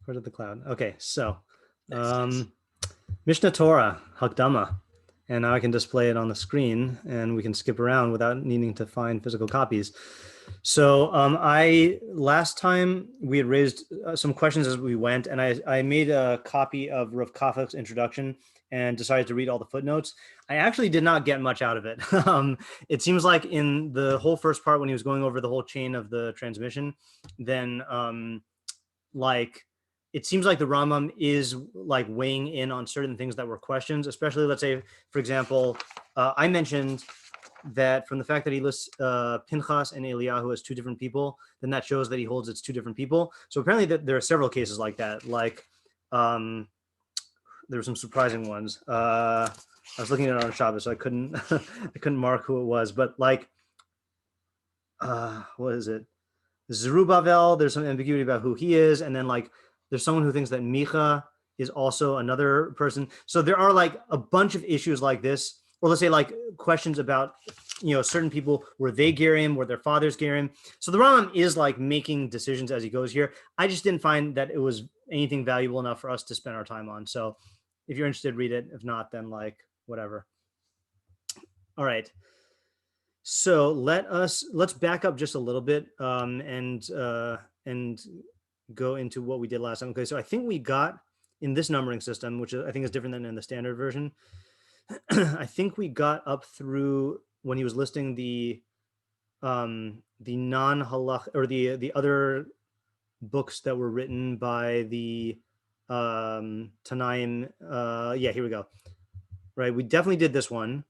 Part of the cloud. Okay, so Nice. Mishneh Torah, Hakdama. And now I can display it on the screen and we can skip around without needing to find physical copies. So last time we had raised some questions as we went, and I made a copy of Rav Kafak's introduction and decided to read all the footnotes. I actually did not get much out of it. It seems like in the whole first part, when he was going over the whole chain of the transmission, then like it seems like the Rambam is like weighing in on certain things that were questions, especially, let's say, for example, I mentioned that from the fact that he lists Pinchas and Eliyahu as two different people, then that shows that he holds it's two different people. So apparently there are several cases like that. Like there were some surprising ones. I was looking at it on Shabbos, so I couldn't I couldn't mark who it was, but like what is it? Zerubbabel, there's some ambiguity about who he is, and then like there's someone who thinks that Micha is also another person. So there are like a bunch of issues like this, or let's say like questions about certain people, were they Gerim, were their fathers Gerim. So the Rambam is like making decisions as he goes here. I just didn't find that it was anything valuable enough for us to spend our time on. So if you're interested, read it. If not, then like whatever. All right. So let's back up just a little bit and go into what we did last time. Okay, so I think we got in this numbering system, which I think is different than in the standard version. I think we got up through when he was listing the non-halach or the other books that were written by the Tanaim. Yeah, here we go. Right, we definitely did this one.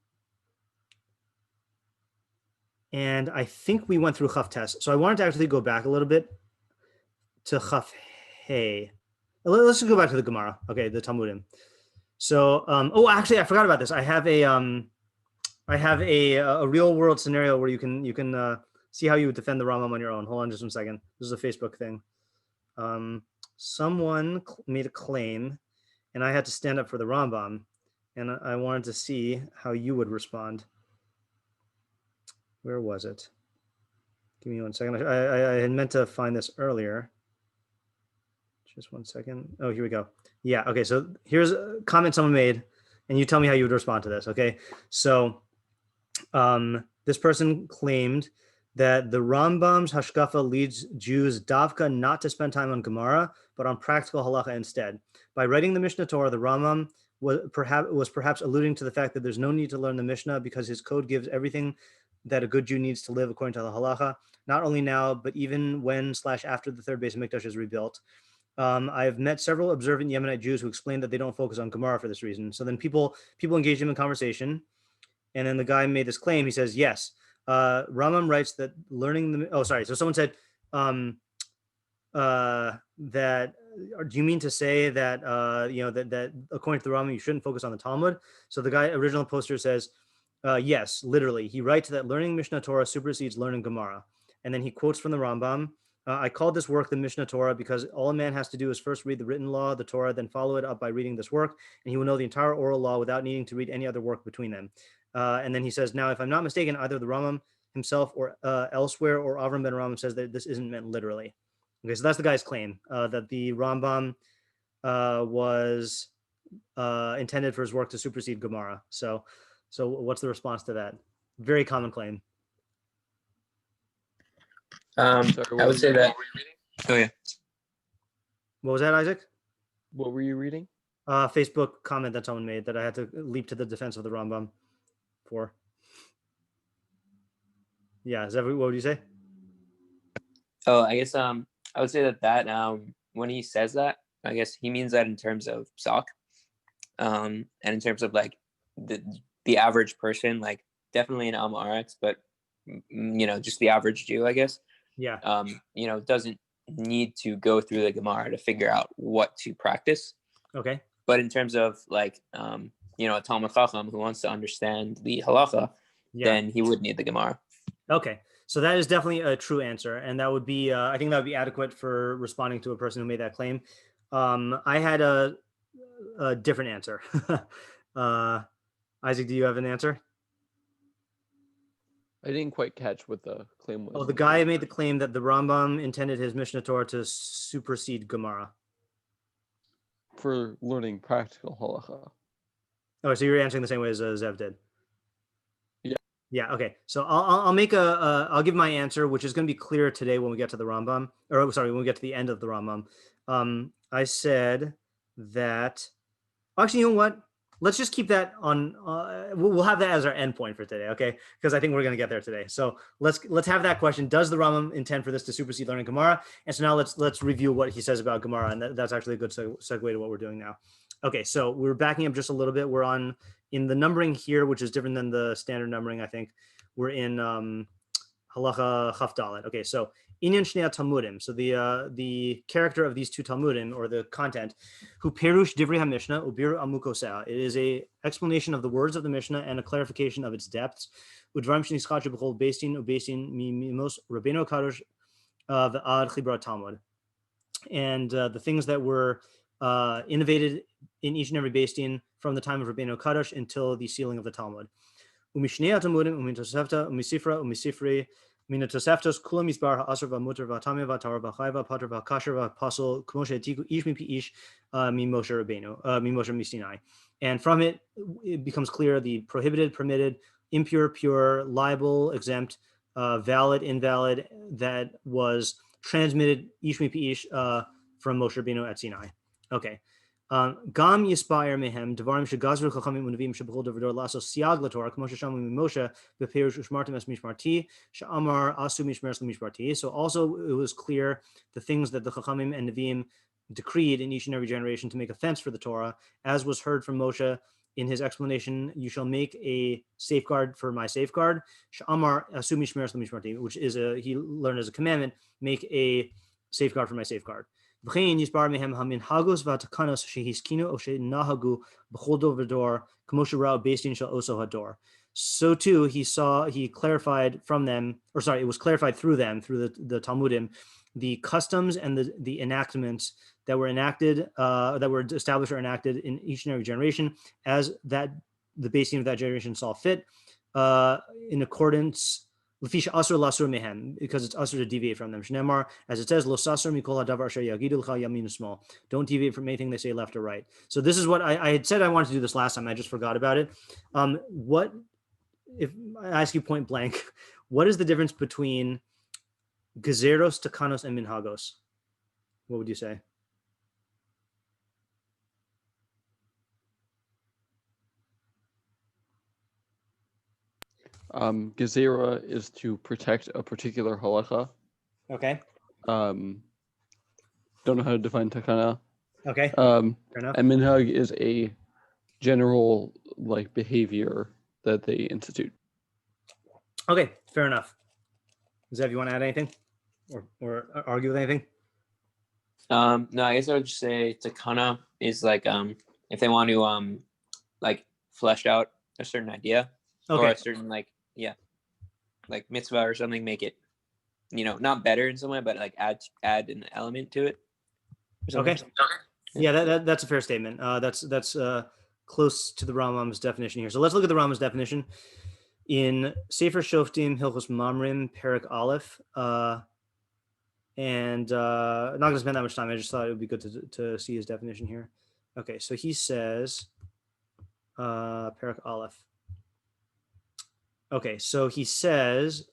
And I think we went through Chaf Tes. So I wanted to actually go back a little bit to Chaf Hey. Let's just go back to the Gemara. Okay, the Talmudim. So, actually, I forgot about this. I have a real world scenario where you can see how you would defend the Rambam on your own. Hold on just one second. This is a Facebook thing. Someone made a claim, and I had to stand up for the Rambam, and I wanted to see how you would respond. Where was it? Give me 1 second. I had meant to find this earlier. Just 1 second. Oh, here we go. Yeah. Okay. So here's a comment someone made, and you tell me how you would respond to this. Okay. So this person claimed that the Rambam's hashkafa leads Jews davka not to spend time on Gemara, but on practical halacha instead. By writing the Mishneh Torah, the Rambam was perhaps alluding to the fact that there's no need to learn the Mishnah because his code gives everything that a good Jew needs to live according to the halacha, not only now, but even when/after the third Beis Hamikdash is rebuilt. I've met several observant Yemenite Jews who explain that they don't focus on Gemara for this reason. So then people engage him in conversation, and then the guy made this claim. He says, yes, Rambam writes that learning the... So someone said that... Do you mean to say that, that according to the Rambam, you shouldn't focus on the Talmud? So the original poster says, yes, literally. He writes that learning Mishneh Torah supersedes learning Gemara. And then he quotes from the Rambam. I called this work the Mishneh Torah because all a man has to do is first read the written law, the Torah, then follow it up by reading this work, and he will know the entire oral law without needing to read any other work between them. And then he says, now, if I'm not mistaken, either the Rambam himself or elsewhere or Avram ben Rambam says that this isn't meant literally. Okay, so that's the guy's claim, that the Rambam was intended for his work to supersede Gemara. So what's the response to that? Very common claim. I would say that. Oh yeah. What was that, Isaac? What were you reading? Facebook comment that someone made that I had to leap to the defense of the Rambam for. Yeah, is that what would you say? Oh, I guess I would say that when he says that, I guess he means that in terms of psak, and in terms of like the average person, like definitely an Am Aretz, but just the average Jew, I guess. Yeah. Doesn't need to go through the Gemara to figure out what to practice. Okay. But in terms of like, a Talmud Chacham who wants to understand the halacha, then he would need the Gemara. Okay. So that is definitely a true answer. And that would be, I think that would be adequate for responding to a person who made that claim. I had a different answer. Isaac, do you have an answer? I didn't quite catch what the claim was. Oh, the guy made the claim that the Rambam intended his Mishneh Torah to supersede Gemara. for learning practical halacha. Oh, so you're answering the same way as Zev did. Yeah. Yeah. Okay. So I'll make I'll give my answer, which is going to be clear today when we get to the Rambam, or sorry, when we get to the end of the Rambam. I said that. Actually, you know what? Let's just keep that on. We'll have that as our endpoint for today, okay? Because I think we're going to get there today. So let's have that question. Does the Rambam intend for this to supersede learning Gemara? And so now let's review what he says about Gemara, and that's actually a good segue to what we're doing now. Okay, so we're backing up just a little bit. We're in the numbering here, which is different than the standard numbering. I think we're in halacha chaf dalet. Okay, so inyan shnei talmudim. So the character of these two talmudim, or the content, who perush divrei ha-mishnah ubiru amukosea. It is a explanation of the words of the Mishnah and a clarification of its depths. Udvarim shenischadru b'chol beis din ubeis din mimos Rabbeinu Kadosh v'ad chibrat Talmud. And the things that were innovated in each and every beis din from the time of Rabbeinu Kadosh until the sealing of the Talmud. Umishnei talmudim umitosefta umisifra umisifri mina toseftos kulam misbar ha'asr v'mutar v'tamya v'tar v'chayva pater v'kasher v'apostle k'moshe tiku ish mipi ish mi Moshe Rabbeinu mi Moshe Sinai. And from it becomes clear the prohibited, permitted, impure, pure, liable, exempt, valid, invalid, that was transmitted ish mipi ish from Moshe Rabbeinu at Sinai. Okay. Gam yispire mehem devarim shegazru chachamim unavim shebechol davador laso siag latorah k'mo sheshamu mimoshe beperush ushmartim es mishmarti she'amar asu mishmeres l'mishmarti. So also it was clear the things that the chachamim and neviim decreed in each and every generation to make a fence for the Torah, as was heard from Moshe in his explanation, you shall make a safeguard for my safeguard. She'amar asu mishmeres l'mishmarti, which is he learned as a commandment, make a safeguard for my safeguard. So too, he saw he clarified from them, or sorry, it was clarified through them, through the Talmudim, the customs and the enactments that were enacted, that were established or enacted in each and every generation, as that the beis din of that generation saw fit, in accordance. Because it's usher to deviate from them. Shneimar, as it says, Lo sasur mikol hadavar asher yagidu l'cha yamin u'shmol. Don't deviate from anything they say left or right. So this is what I had said I wanted to do this last time. I just forgot about it. What if I ask you point blank? What is the difference between gezeros, takanos, and minhagos? What would you say? Gezerah is to protect a particular halacha. Okay. Don't know how to define takana. Okay. Fair enough. And minhag is a general behavior that they institute. Okay, fair enough. Zev, you want to add anything or argue with anything? No, I guess I would just say takana is if they want to flesh out a certain idea, okay, or a certain mitzvah or something, make it not better in some way, but add an element to it. Okay. Yeah, that's a fair statement. That's close to the Rambam's definition here. So let's look at the Rambam's definition in Sefer Shoftim Hilchos Mamrim Perek Aleph. And I'm not going to spend that much time. I just thought it would be good to see his definition here. Okay, so he says Perek Aleph. Okay, so he says,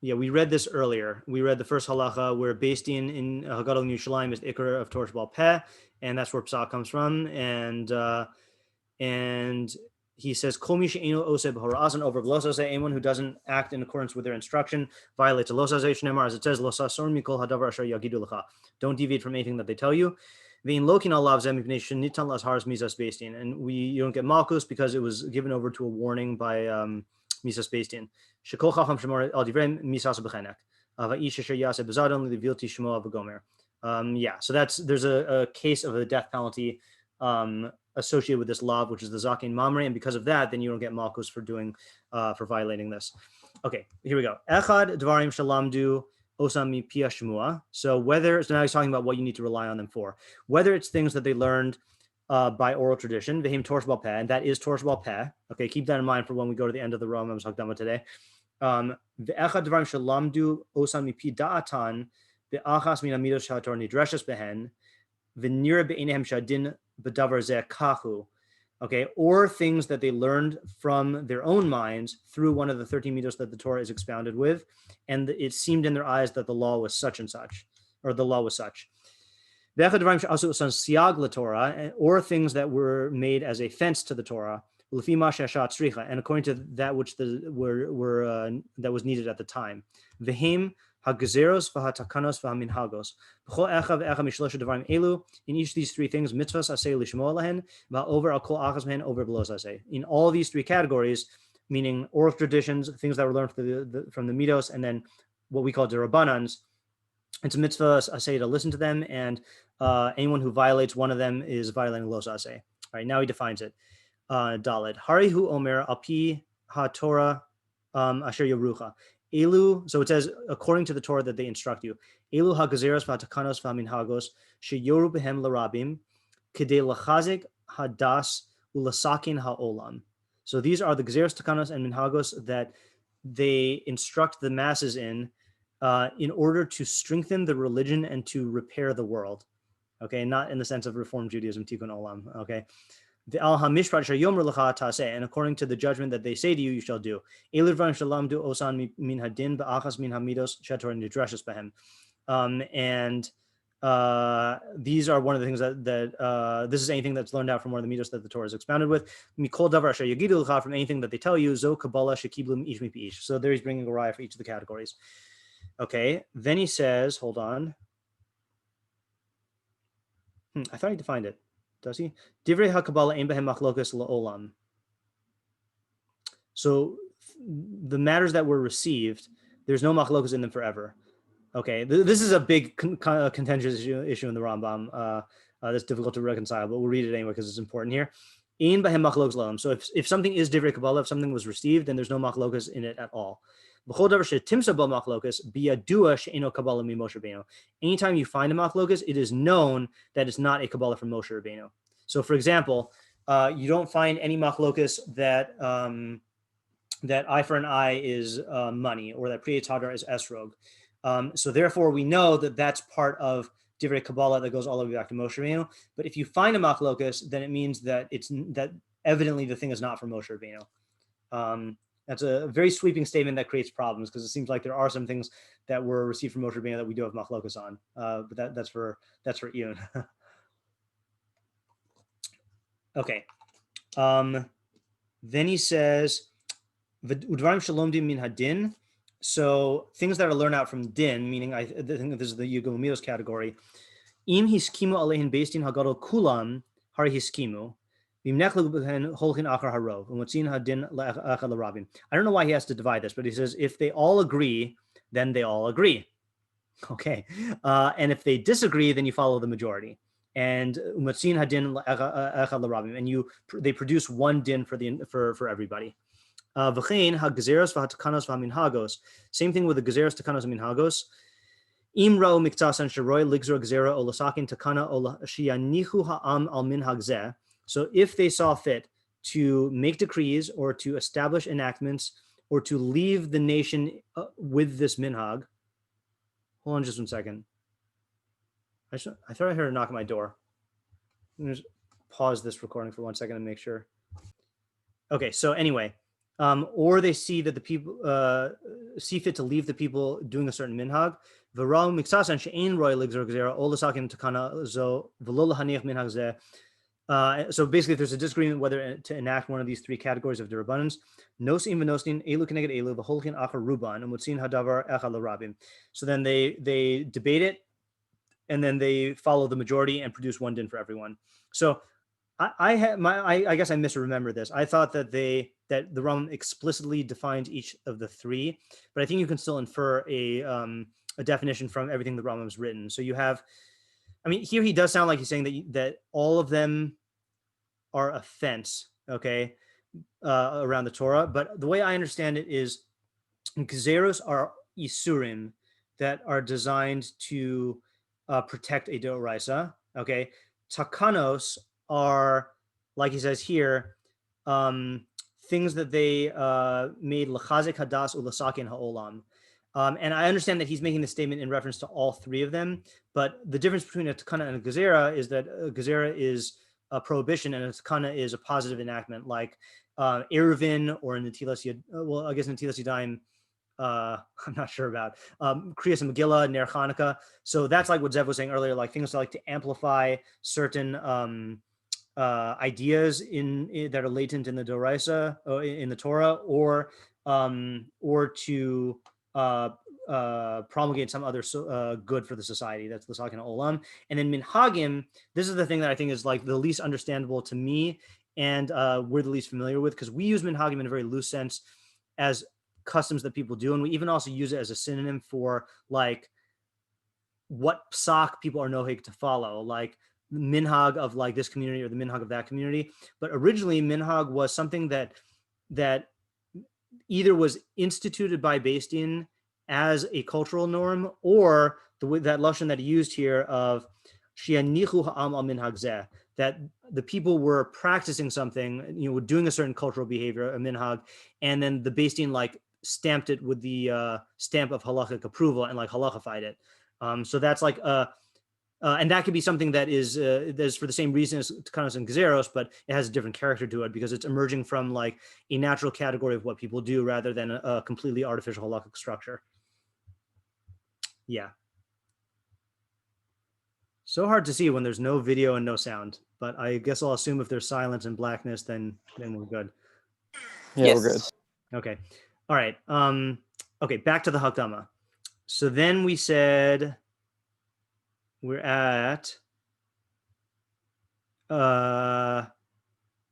we read this earlier. We read the first halacha where beis din in Hagadol Yerushalayim is the ikar of Torah Shebal Peh, and that's where psak comes from. And he says, Kol mi she'eino oseh b'hora'asan over v'los oseh, anyone who doesn't act in accordance with their instruction violates a los oseh shneimar, as it says, Los asor mikol hadavar asher yagidu lecha. Don't deviate from anything that they tell you. Vein lokin alav zeh mipnei shenitan lazharas misas beis din, and you don't get malchus because it was given over to a warning by misas beis din. Shekol chacham shemor al divrei misas b'chenek. Va'ish asher yaseh b'zadon livilti shmo v'gomer. So there's a case of a death penalty associated with this law, which is the zaken mamre, and because of that, then you don't get malchus for violating this. Okay, here we go. Echad dvarim shalamdu osam mi pia shmua. So now he's talking about what you need to rely on them for. Whether it's things that they learned by oral tradition, vehim Torah Shebal Peh, and that is Torah Shebal Peh. Okay, keep that in mind for when we go to the end of the Rambam's Hakdama today. Ve'echad dvarim shalamdu osam mi pi da'atan be'achas min hamidos shehatorah nidreshes behen, v'nira be'enehem shadin b'davar zeh kahu. Okay, or things that they learned from their own minds through one of the 13 midos that the Torah is expounded with, and it seemed in their eyes that the law was such and such, or the law was such. Or things that were made as a fence to the Torah, and according to that which that was needed at the time. Hagzeros v'hatakanos v'haminhagos. B'chol echa v'echa mishlosha devarim elu. In each of these three things, mitzvahs aseh lishmoa lahen, va'over al kol achas mehen over belos aseh. In all these three categories, meaning oral traditions, things that were learned from the midos, and then what we call derabbanans, it's a mitzvah aseh to listen to them, and anyone who violates one of them is violating los aseh. All right, now he defines it. Daled. Harihu omer alpi ha-Torah asher yorucha. Elu, so it says, according to the Torah that they instruct you, Elu hagazeros v'atakanos v'haminhagos sheyoru behem larabim kedei lachazik hadas ulasakin haolam. So these are the gezeros, takanos, and minhagos that they instruct the masses in order to strengthen the religion and to repair the world. Okay, not in the sense of Reform Judaism, tikkun olam. Okay. And according to the judgment that they say to you, you shall do. And these are one of the things that this is anything that's learned out from one of the midos that the Torah is expounded with. From anything that they tell you, so there he's bringing a raya for each of the categories. Okay, then he says, hold on. I thought he defined it. Does he? Divrei HaKabbalah ein behem machlokas la'olam. So the matters that were received, there's no machlokas in them forever. Okay, this is a big contentious issue in the Rambam that's difficult to reconcile, but we'll read it anyway because it's important here. Ein behem machlokas la'olam. So if something is divrei Kabbalah, if something was received, then there's no machlokas in it at all. Anytime you find a machlokas, it is known that it's not a Kabbalah from Moshe Rabbeinu. So, for example, you don't find any machlokas that that eye for an eye is money, or that Priyat Hadar is esrog. So, therefore, we know that that's part of Divrei Kabbalah that goes all the way back to Moshe Rabbeinu. But if you find a machlokas, then it means that that evidently the thing is not from Moshe Rabbeinu. That's a very sweeping statement that creates problems because it seems like there are some things that were received from Moshe Rabbeinu that we do have machlokas on, but that's for Iyun. Okay. Then he says, "Udvarim shalomdim min hadin." So things that are learned out from din, meaning I think this is the Yigul Midos category. Im hiskimu alehin beistin hagadol kulam hari hiskimu. I don't know why he has to divide this, but he says if they all agree, then they all agree. Okay, and if they disagree, then you follow the majority. And they produce one din for everybody. Same thing with the gezeros, takanos, and minhagos. Imro miktasan sheroy ligzro gezera olasakin takana shianihu ha'am al minhag zeh. So if they saw fit to make decrees or to establish enactments or to leave the nation with this minhag, hold on just 1 second. I thought I heard a knock at my door. Let me just pause this recording for 1 second and make sure. Okay, so anyway, or they see that the people see fit to leave the people doing a certain minhag. V'ra'u miksasan she'ein roy ligzor gezera olasakin takana zo v'lo lahaniach minhag zeh. So basically, if there's a disagreement whether to enact one of these three categories of derabbanans, nosin v'nosin elu keneged elu v'holkin achar ruban and mutzin hadavar echad l'rabim. So then they debate it, and then they follow the majority and produce one din for everyone. So I guess I misremember this. I thought that the Rambam explicitly defined each of the three, but I think you can still infer a definition from everything the Rambam has written. So you have. I mean, here he does sound like he's saying that all of them are a fence, okay, around the Torah. But the way I understand it is, gezeros are isurim that are designed to protect a deoraisa, okay. Takanos are, like he says here, things that they made lachazik hadas ulasakin haolam. And I understand that he's making the statement in reference to all three of them, but the difference between a takana and a gezerah is that a gezerah is a prohibition and a takana is a positive enactment, like Eruvin or Netilas Yadayim. Well, I guess Netilas Yadayim, I'm not sure about. Kriyas Megillah, Ner Chanukah. So that's like what Zev was saying earlier, like things like to amplify certain ideas that are latent in the Doraisa, in the Torah, or to promulgate some other good for the society. That's the Sakin Olam. And then Minhagim, this is the thing that I think is like the least understandable to me, and we're the least familiar with, because we use Minhagim in a very loose sense as customs that people do, and we even also use it as a synonym for like what psak people are nohig to follow, like minhag of like this community or the minhag of that community. But originally minhag was something that either was instituted by Beis Din as a cultural norm, or the way that lashon that he used here of shianichu ha'am al minhag zeh, that the people were practicing something, doing a certain cultural behavior, a minhag, and then the Beis Din like stamped it with the stamp of halachic approval and like halachified it. So that's like and that could be something that is there's for the same reason as Takanos and Gezeros, but it has a different character to it because it's emerging from like a natural category of what people do rather than a completely artificial halachic structure. Yeah. So hard to see when there's no video and no sound, but I guess I'll assume if there's silence and blackness, then we're good. Yeah, Yes. we're good. Okay. All right. Okay, back to the Hakdama. So then we said we're at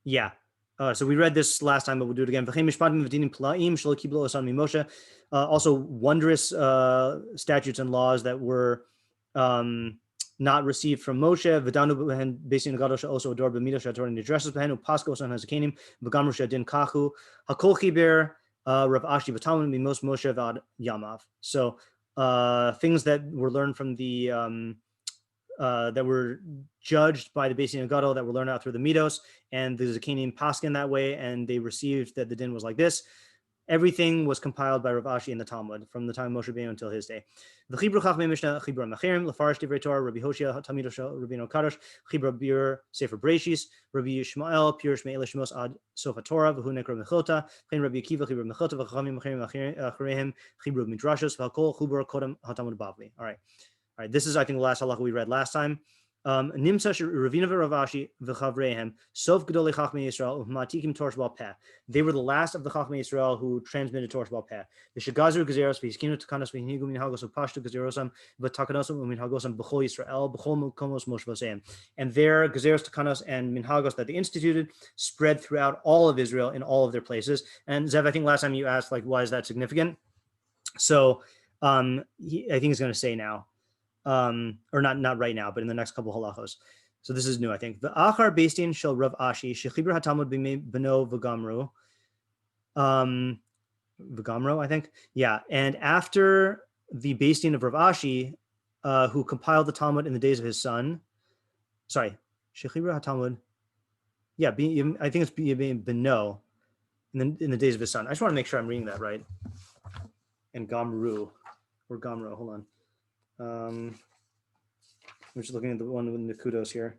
yeah. So we read this last time, but we'll do it again. Also wondrous statutes and laws that were not received from Moshe. V'danu b'hen Beis Gadol also ador b'midah she'atorah nidresses b'hen u'pasko son hazakanim v'gamru she'adin kachu hakol chiber Rav Ashi v'talmud mimos Moshe v'ad Yamav. So things that were learned from the that were judged by the Beis Din Gadol, that were learned out through the Midos, and the Zakanim paskin that way, and they received that the din was like this. Everything was compiled by Rav Ashi in the Talmud from the time of Moshe Rabbeinu until his day. The Chibur Chachmei Mishneh Chibur Mechirim Lefarish Divrei Torah Rabbi Hoshea Talmido Shel Rabbeinu Kadosh Chibur Bir Sefer Breishis Rabbi Yishmael Pirush Me'ele Shmos Ad Sofa Torah V'hu Nekra Mechota Chen Rabbi Akiva Chibur Mechota V'Chachamim Mechirim Achareihem Chibur Midrashos V'Hakol Chibur Kodem HaTalmud Bavli. All right, this is, I think, the last halacha we read last time. Nimsa Ravina v'Ravashi v'Chavreihem Sof Gedolei Chachmei Yisrael Matikim Torah Shebal Peh. They were the last of the Chachmei Yisrael who transmitted Torah Shebal Peh. The Shagazer Gezeros v'Hiskinu Takanos v'Hinigu Minhagos Upashtu Gezerosam v'Takanosam u'Minhagosam b'Chol Yisrael b'Chol Komos Moshe Vaseim. And their Gezeros, Takanos, and Minhagos that they instituted spread throughout all of Israel in all of their places. And Zev, I think last time you asked, like, why is that significant? So I think he's going to say now. Or not right now, but in the next couple halachos. So this is new, I think. The Achar Beis Din shel Rav Ashi shechibur haTalmud b'no v'gamru. V'gamru, I think. Yeah, and after the Beis Din of Rav Ashi, who compiled the Talmud in the days of his son. Sorry, shechibur haTalmud. Yeah, I think it's b'no in the days of his son. I just want to make sure I'm reading that right. And Gamru or Gamro. Hold on. I'm just looking at the one with the kudos here.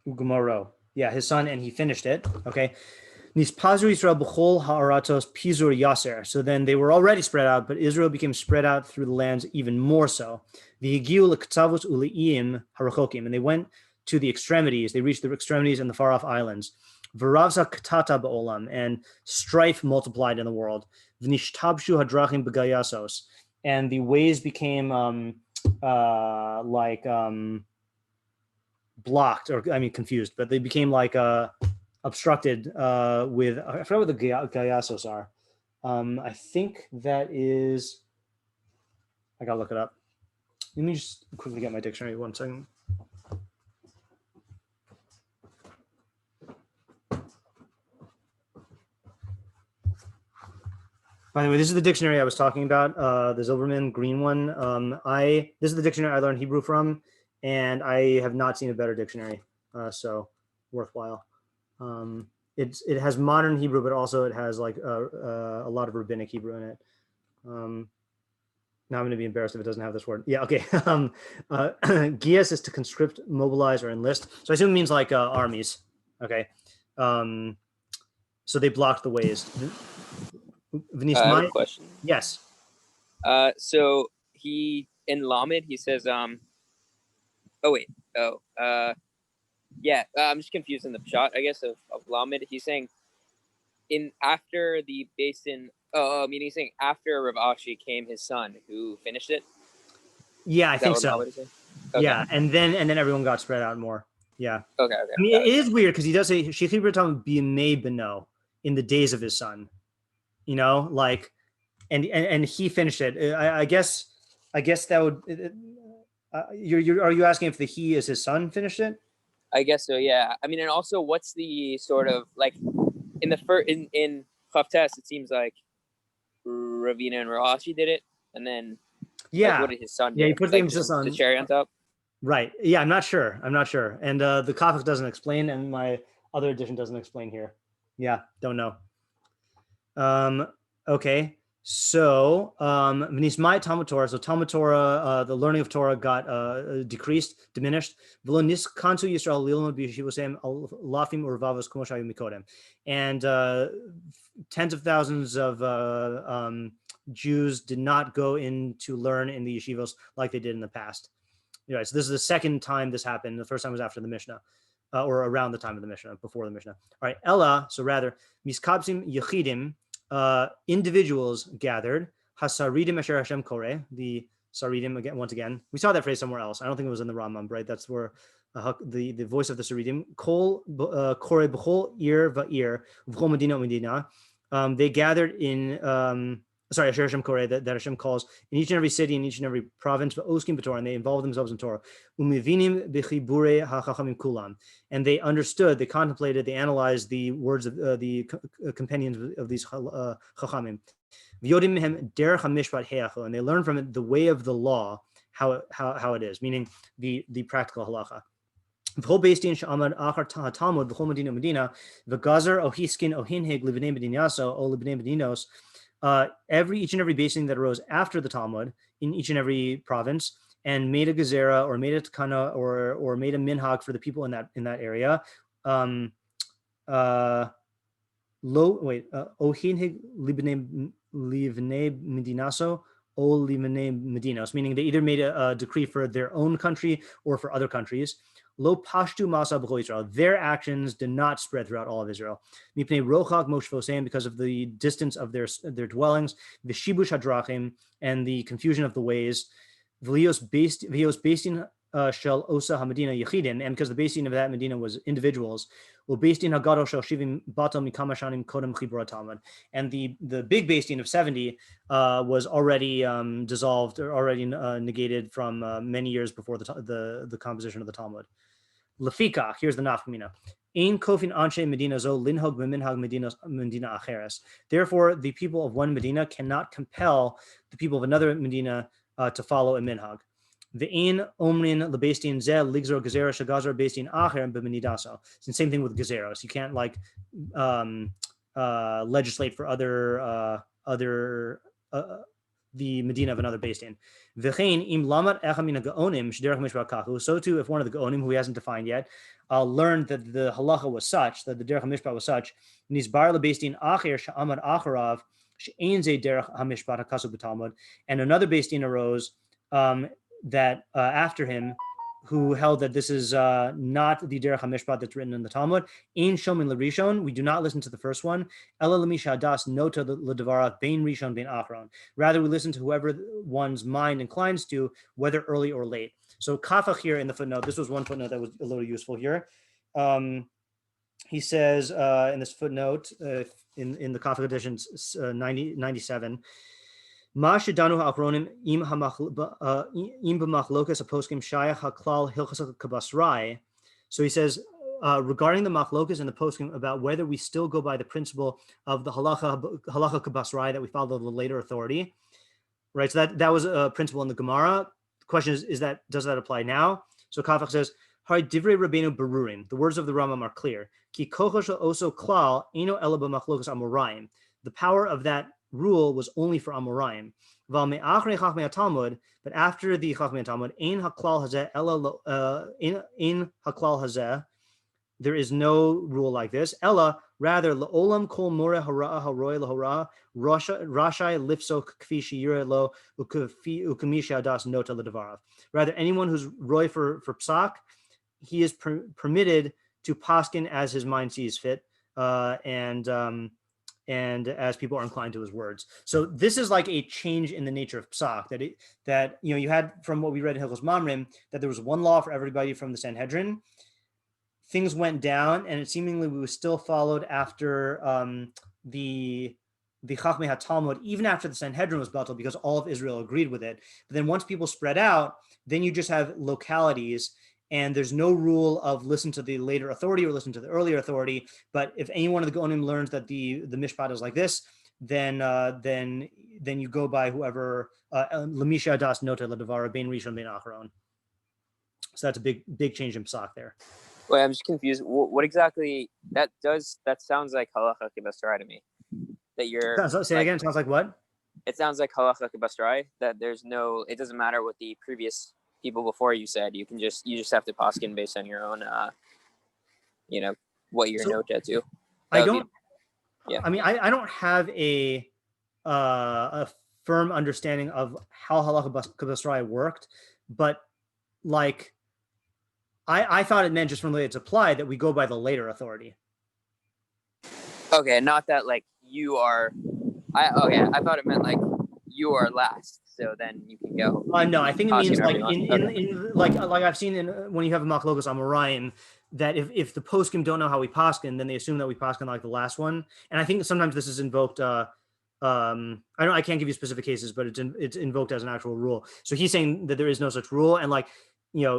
Ugumaro. Yeah, his son, and he finished it. Okay. Nispazu Israel b'chol ha'aratos pizur yaser. So then they were already spread out, but Israel became spread out through the lands even more so. V'higiu l'ktavos u'le'im harachokim, and they went to the extremities. They reached the extremities and the far-off islands. V'ravza katata ba'olam, and strife multiplied in the world. V'nishtabshu hadrachim b'gayasos, and the ways became blocked, or I mean confused, but they became like obstructed with, I forgot what the gayasos are. I think that is, I gotta look it up. Let me just quickly get my dictionary, 1 second. By the way, this is the dictionary I was talking about, the Zilberman green one. This is the dictionary I learned Hebrew from, and I have not seen a better dictionary, so worthwhile. It has modern Hebrew, but also it has like a lot of rabbinic Hebrew in it. Now I'm going to be embarrassed if it doesn't have this word. Yeah, okay. Gias is to conscript, mobilize, or enlist. So I assume it means like armies. Okay. So they blocked the ways. Venice, I have a question. Yes. So he in Lamed he says I'm just confused in the shot, I guess, of Lamed. He's saying in after the basin. I mean, he's saying after Rav Ashi came his son who finished it. Yeah, I think so. Okay. Yeah, and then everyone got spread out more. Yeah. Okay. I mean, it is weird because he does say Shechib Ratam b'yamei beno, in the days of his son. You know, like, and he finished it. I guess that would. Are you asking if the he is his son finished it? I guess so. Yeah. I mean, and also, what's the sort of like in the first in Chavtes? It seems like Ravina and Rahashi did it, and then like, what did his son do? Yeah, he put the emphasis on the cherry on top. Right. Yeah, I'm not sure. And the Kafik doesn't explain, and my other edition doesn't explain here. Yeah, don't know. Okay. So, V'nismai Talmud Torah. So Talmud Torah, the learning of Torah got decreased, diminished. V'lo niskantu Yisrael lilmod b'yeshivosem lafim urvavos kumo shayu mikodem. And tens of thousands of Jews did not go in to learn in the yeshivos like they did in the past. Right. So this is the second time this happened. The first time was after the Mishnah, or around the time of the Mishnah, before the Mishnah. All right. Ella. So rather, miskabsim yechidim. Individuals gathered, hasaridim asher Hashem kore, the saridim again. Once again, we saw that phrase somewhere else. I don't think it was in the Rambam, right? That's where the voice of the saridim kol kore b'chol ir va'ir v'chol medina medina. They gathered in asher Hashem kore, that Hashem calls, in each and every city, in each and every province, but oskim b'Torah, and they involved themselves in Torah. Umivinim b'chibure hachachamim kulam, and they understood, they contemplated, they analyzed the words of the companions of these chachamim. V'yodim mehem derech hamishpat heacho, and they learned from it the way of the law, how it is, meaning the practical halacha. V'chol beis din she'amad achar Talmud v'chol medina medina v'gazer ohiskin ohinhig libnei medinyaso o libnei medinos. Each and every beis din that arose after the Talmud in each and every province and made a gezerah or made a takana or made a minhag for the people in that area. Ohinhig livnei medinaso o livnei medinos, meaning they either made a decree for their own country or for other countries. Lo pashtu masa b'chol Israel. Their actions did not spread throughout all of Israel. Mipnei rochak moshvosem, because of the distance of their dwellings. V'shibush hadrachim, and the confusion of the ways. V'lios beistin shel osa hamadina yechidin, and because the beistin of that Medina was individuals. Well, beistin hagadol shel shivim batal mikama shanim kodem chibur Talmud, and the big beistin of 70 was already dissolved or already negated from many years before the composition of the Talmud. Lefika, here's the nafkamina. Ein kofin anshe medina zo linhog b'minhag medina acheres. Therefore, the people of one Medina cannot compel the people of another Medina to follow a minhag. Ve'in omrin lebestin zeh ligzor gezerah shagazar bestin acher b'menidaso. It's the same thing with gezeros. You can't like legislate for the Medina of another beis din. V'chein im lamad echad min ha'gaonim sh'derech mishpat kachu. So too, if one of the gaonim who he hasn't defined yet learned that the halacha was such, that the derech hamishpat was such, nisbar lebeis din acher she'amad acharav she'ein ze derech hamishpat hakasu b'talmud, and another beis din arose that after him, who held that this is not the derech hamishpat that's written in the Talmud. Ein shomin l'rishon, we do not listen to the first one. Ela l'misha hadas nota l'devarat bein rishon bein achron. Rather, we listen to whoever one's mind inclines to, whether early or late. So kafach here in the footnote, this was one footnote that was a little useful here. He says in this footnote, in the kafach edition 97, Ma shedanu ha'achronim im b'machlokas aposkim shayach haklal hilchas kabasrai. So he says, regarding the machlokas and the poskim about whether we still go by the principle of the halacha kabasrai, that we follow the later authority, right? So that was a principle in the Gemara. The question is that does that apply now? So Kafach says, "Hari divrei Rabbeinu berurim." The words of the Rambam are clear. Ki kochosh oso klal eno ela b'machlokas amoraim. The power of that rule was only for amoraim. Val me'achrei chachmei Talmud, but after the chachmei Talmud, ein haklal hazeh ela ein haklal hazeh. There is no rule like this. Ella, rather, la'olam kol more hara'a haroy lahora rashai lifsok kfi shiyire lo ukamisha das nota ledavarav. Rather, anyone who's roy for psak, he is permitted to paskin as his mind sees fit, and as people are inclined to his words. So this is like a change in the nature of psak that you had from what we read in Hilchos Mamrim, that there was one law for everybody from the Sanhedrin. Things went down, and it seemingly was still followed after the Chachmei HaTalmud, even after the Sanhedrin was battled, because all of Israel agreed with it. But then once people spread out, then you just have localities, and there's no rule of listen to the later authority or listen to the earlier authority. But if any one of the Gaonim learns that the mishpat is like this, then you go by whoever Lamisha das nota ledavara bein rishon bein acharon. So that's a big change in psak there. Wait, I'm just confused. What exactly that sounds like halacha kibastrai to me. That you're say again. It sounds like what? It sounds like halacha kibastrai. That it doesn't matter what the previous people before you said. You just have to paskin based on your own, what your note to. I don't have a firm understanding of how halacha kibastrai worked, but like. I thought it meant just from the way it's applied that we go by the later authority. Okay, not that like you are. I thought it meant like you are last, so then you can go. No, I think it means like in like I've seen when you have a machlokas amoraim, that if the poskim don't know how we paskin, then they assume that we paskin like the last one. And I think sometimes this is invoked. I can't give you specific cases, but it's invoked as an actual rule. So he's saying that there is no such rule, and like.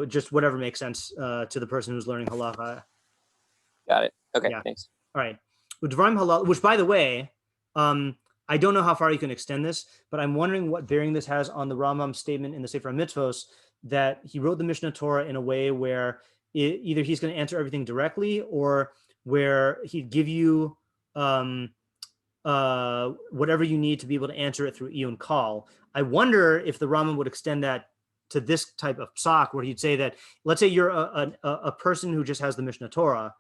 Just whatever makes sense to the person who's learning halacha. Got it. Okay, yeah. Thanks. All right. Which, by the way, I don't know how far you can extend this, but I'm wondering what bearing this has on the Rambam's statement in the Sefer Mitzvos that he wrote the Mishneh Torah in a way where either he's going to answer everything directly or where he'd give you whatever you need to be able to answer it through iyun kal. I wonder if the Rambam would extend that to this type of psak, where he'd say that, let's say you're a person who just has the Mishneh Torah.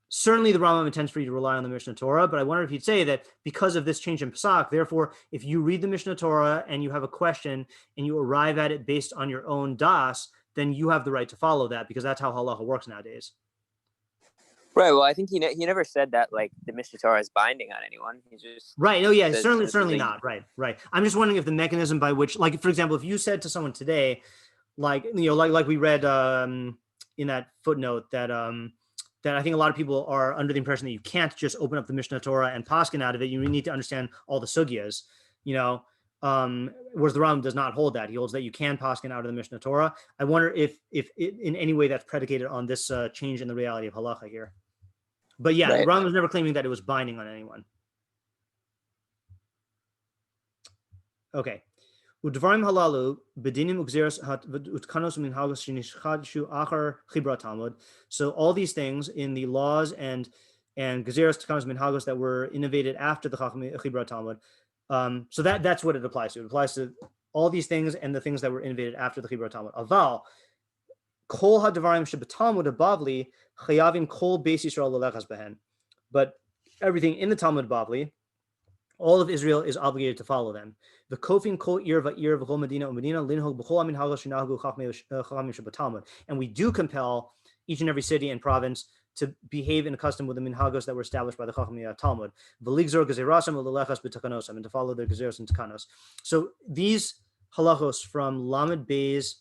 Certainly the Rambam intends for you to rely on the Mishneh Torah, but I wonder if he'd say that because of this change in psak, therefore, if you read the Mishneh Torah and you have a question and you arrive at it based on your own das, then you have the right to follow that, because that's how halacha works nowadays. Right. Well, I think he never said that like the Mishneh Torah is binding on anyone. He just right. Oh, yeah. Certainly not. Right. I'm just wondering if the mechanism by which, like, for example, if you said to someone today, like we read in that footnote that I think a lot of people are under the impression that you can't just open up the Mishneh Torah and paskin out of it. You need to understand all the sugyas. Whereas the Rambam does not hold that. He holds that you can paskin out of the Mishneh Torah. I wonder if in any way that's predicated on this change in the reality of halacha here. But yeah, right. The Rambam was never claiming that it was binding on anyone. Okay. Udvarim halalu bedinim ugzeros utkanos minhagos shenishchadshu achar chibra Talmud. So all these things in the laws and gezeros utkanos minhagos that were innovated after the chibra Talmud. So that's what it applies to. It applies to all these things and the things that were innovated after the chibra Talmud. Aval kol hadvarim shebetalmud abavli chayavim kol beis Yisrael lelechas behen. But everything in the Talmud Bavli, all of Israel is obligated to follow them. The kofin kol ir va'ir v'chol medina u'medina linhog b'chol amin hagos shenahagu chachamim shebetalmud. And we do compel each and every city and province to behave in custom with the minhagos that were established by the Chachamim Talmud. V'ligzor gezerasam u'lelechas b'takanosam, and to follow their gezeros and takanos. So these halachos from Lamed Beis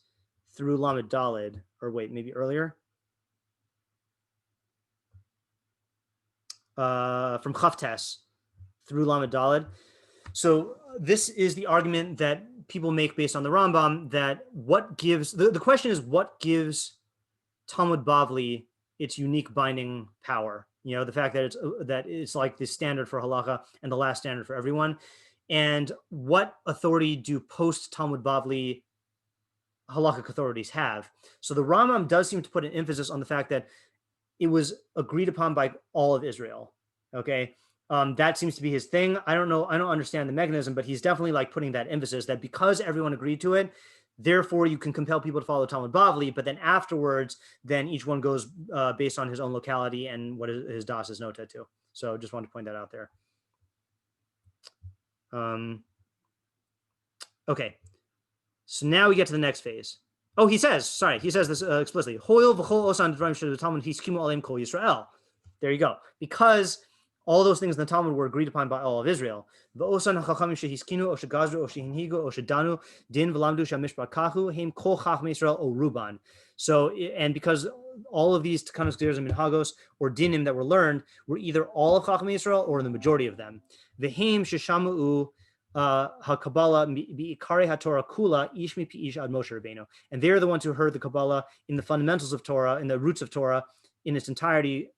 through Lamed Daled, or wait, maybe earlier, from Chavtes through Lamed Daled. So this is the argument that people make based on the Rambam, that what gives, the question is what gives Talmud Bavli its unique binding power. You know, the fact that it's like the standard for halacha and the last standard for everyone. And what authority do post Talmud Bavli halakhic authorities have? So the Rambam does seem to put an emphasis on the fact that it was agreed upon by all of Israel. Okay. That seems to be his thing. I don't know. I don't understand the mechanism, but he's definitely like putting that emphasis that because everyone agreed to it, therefore you can compel people to follow Talmud Bavli, but then afterwards, then each one goes based on his own locality and what his das is noted to. So just wanted to point that out there. Okay. So now we get to the next phase. Oh, he says this explicitly. There you go. Because all those things in the Talmud were agreed upon by all of Israel. So, and because all of these takanos, gzeros, and minhagos, or dinim that were learned, were either all of Chacham Yisrael or the majority of them. V'hem sheshamu ha-Kabbalah bi'ikari ha-Torah kula ish mipi ish ad Moshe Rabbeinu. And they're the ones who heard the Kabbalah in the fundamentals of Torah, in the roots of Torah, in its entirety,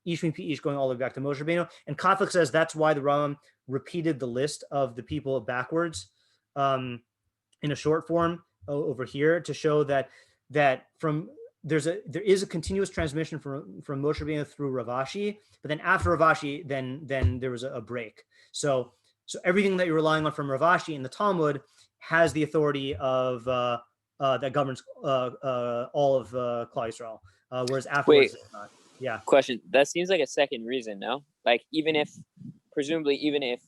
ish mipi ish, going all the way back to Moshe Rabbeinu. And Catholic says that's why the Rambam repeated the list of the people backwards in a short form over here to show that there is a continuous transmission from Moshe Rabbeinu through Rav Ashi, but then after Rav Ashi, then there was a break. So everything that you're relying on from Rav Ashi in the Talmud has the authority of that governs all of Klal Yisrael, whereas afterwards, it's not. Yeah. Question. That seems like a second reason, no? Like presumably even if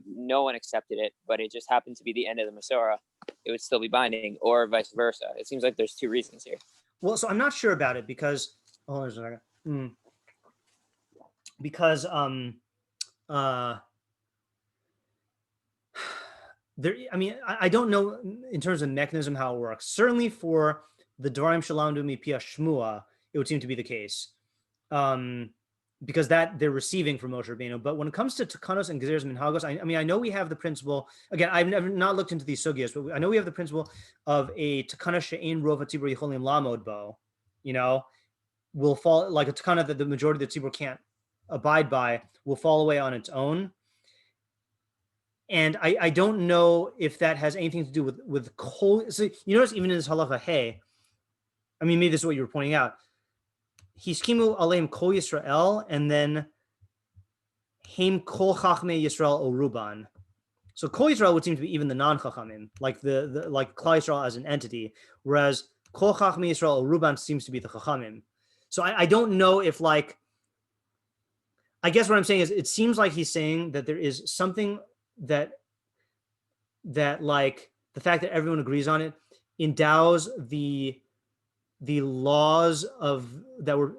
no one accepted it, but it just happened to be the end of the Mesorah, it would still be binding, or vice versa. It seems like there's two reasons here. Well, so I'm not sure about it because there's a second. Because there, I mean, I don't know in terms of mechanism how it works. Certainly for the Dvarim Shalamdu Mipia Shmua, it would seem to be the case. Because that they're receiving from Moshe Rabbeinu. But when it comes to Takanos and Gezeros and Minhagos, I mean, I know we have the principle, again, I've never not looked into these sugyas, but I know we have the principle of a Takana She'ein Rov HaTzibur Yicholim Lamod Bo, will fall, like a Takana that the majority of the Tzibur can't abide by, will fall away on its own. And I don't know if that has anything to do with Kol. So you notice even in this halacha, hey, I mean, maybe this is what you were pointing out. Hiskimu aleim kol Yisrael, and then heim kol chachmei Yisrael o ruban. So kol Yisrael would seem to be even the non-chachamim, like the like Klal Yisrael as an entity, whereas kol chachmei Yisrael o ruban seems to be the chachamim. So I don't know if, like, I guess what I'm saying is it seems like he's saying that there is something that like the fact that everyone agrees on it endows the laws of that were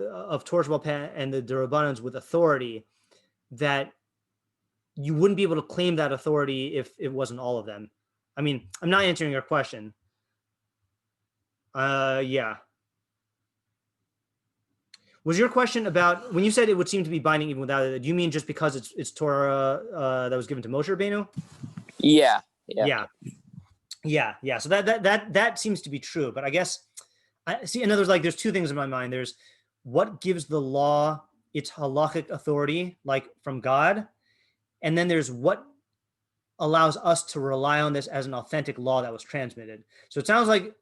of Torah Shabbat Peh and the Derabanans with authority, that you wouldn't be able to claim that authority if it wasn't all of them. I mean, I'm not answering your question. Yeah. Was your question about when you said it would seem to be binding even without it? Do you mean just because it's Torah that was given to Moshe Rabbeinu? Yeah. So that seems to be true. But I guess I see. In other words, like there's two things in my mind. There's what gives the law its halachic authority, like from God, and then there's what allows us to rely on this as an authentic law that was transmitted. So it sounds like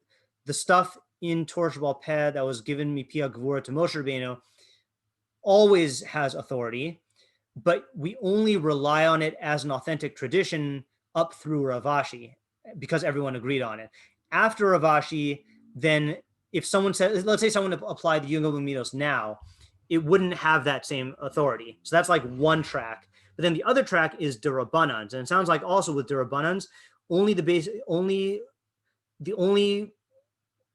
the stuff in Torah Shabbat Peh that was given Mipia Gevura to Moshe Rabbeinu always has authority, but we only rely on it as an authentic tradition up through Rav Ashi because everyone agreed on it. After Rav Ashi, then if someone said, let's say someone applied the Yungel Midos now, it wouldn't have that same authority. So that's like one track. But then the other track is Derabanans. And it sounds like also with Derabanans, the only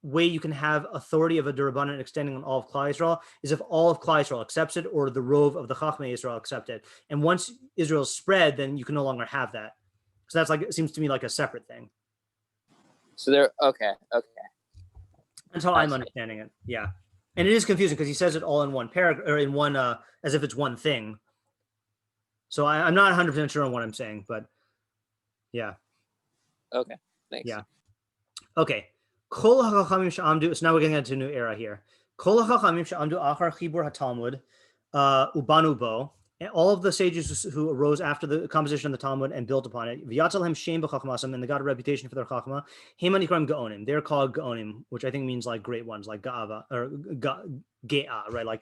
way you can have authority of a Derabanan extending on all of Klal Yisrael is if all of Klal Yisrael accepts it or the Rov of the Chachmei Yisrael accept it. And once Israel's spread, then you can no longer have that. So that's like, it seems to me like a separate thing. So they're okay. That's how I'm understanding it. Yeah. And it is confusing because he says it all in one paragraph or in one, as if it's one thing. So I'm not 100% sure on what I'm saying, but yeah. Okay. Thanks. Yeah. Okay. So now we're getting into a new era here. Kol hachachamim she'amdu achar chibur haTalmud ubanu bo, and all of the sages who arose after the composition of the Talmud and built upon it, v'yatzal hem shem b'chachmasam, and they got a reputation for their chachma. Heman nikram gaonim. They're called gaonim, which I think means like great ones, like gaava or ge'a, right? Like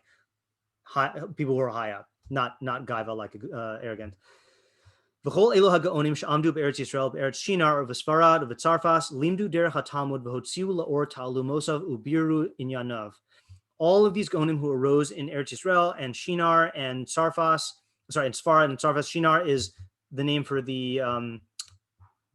high, people who are high up, not gaiva, like arrogant. V'chol elu hagaonim she'amdu be'eretz Yisrael, be'eretz Shinar, v'Sfarad, v'Tzarfas, limdu derech haTalmud, v'hotziu la'or ta'lumosav ubiru inyanav. All of these Gaonim who arose in Eretz Yisrael and Shinar and Sarfas, sorry, and Sfarad and Sarfas. Shinar is the name for the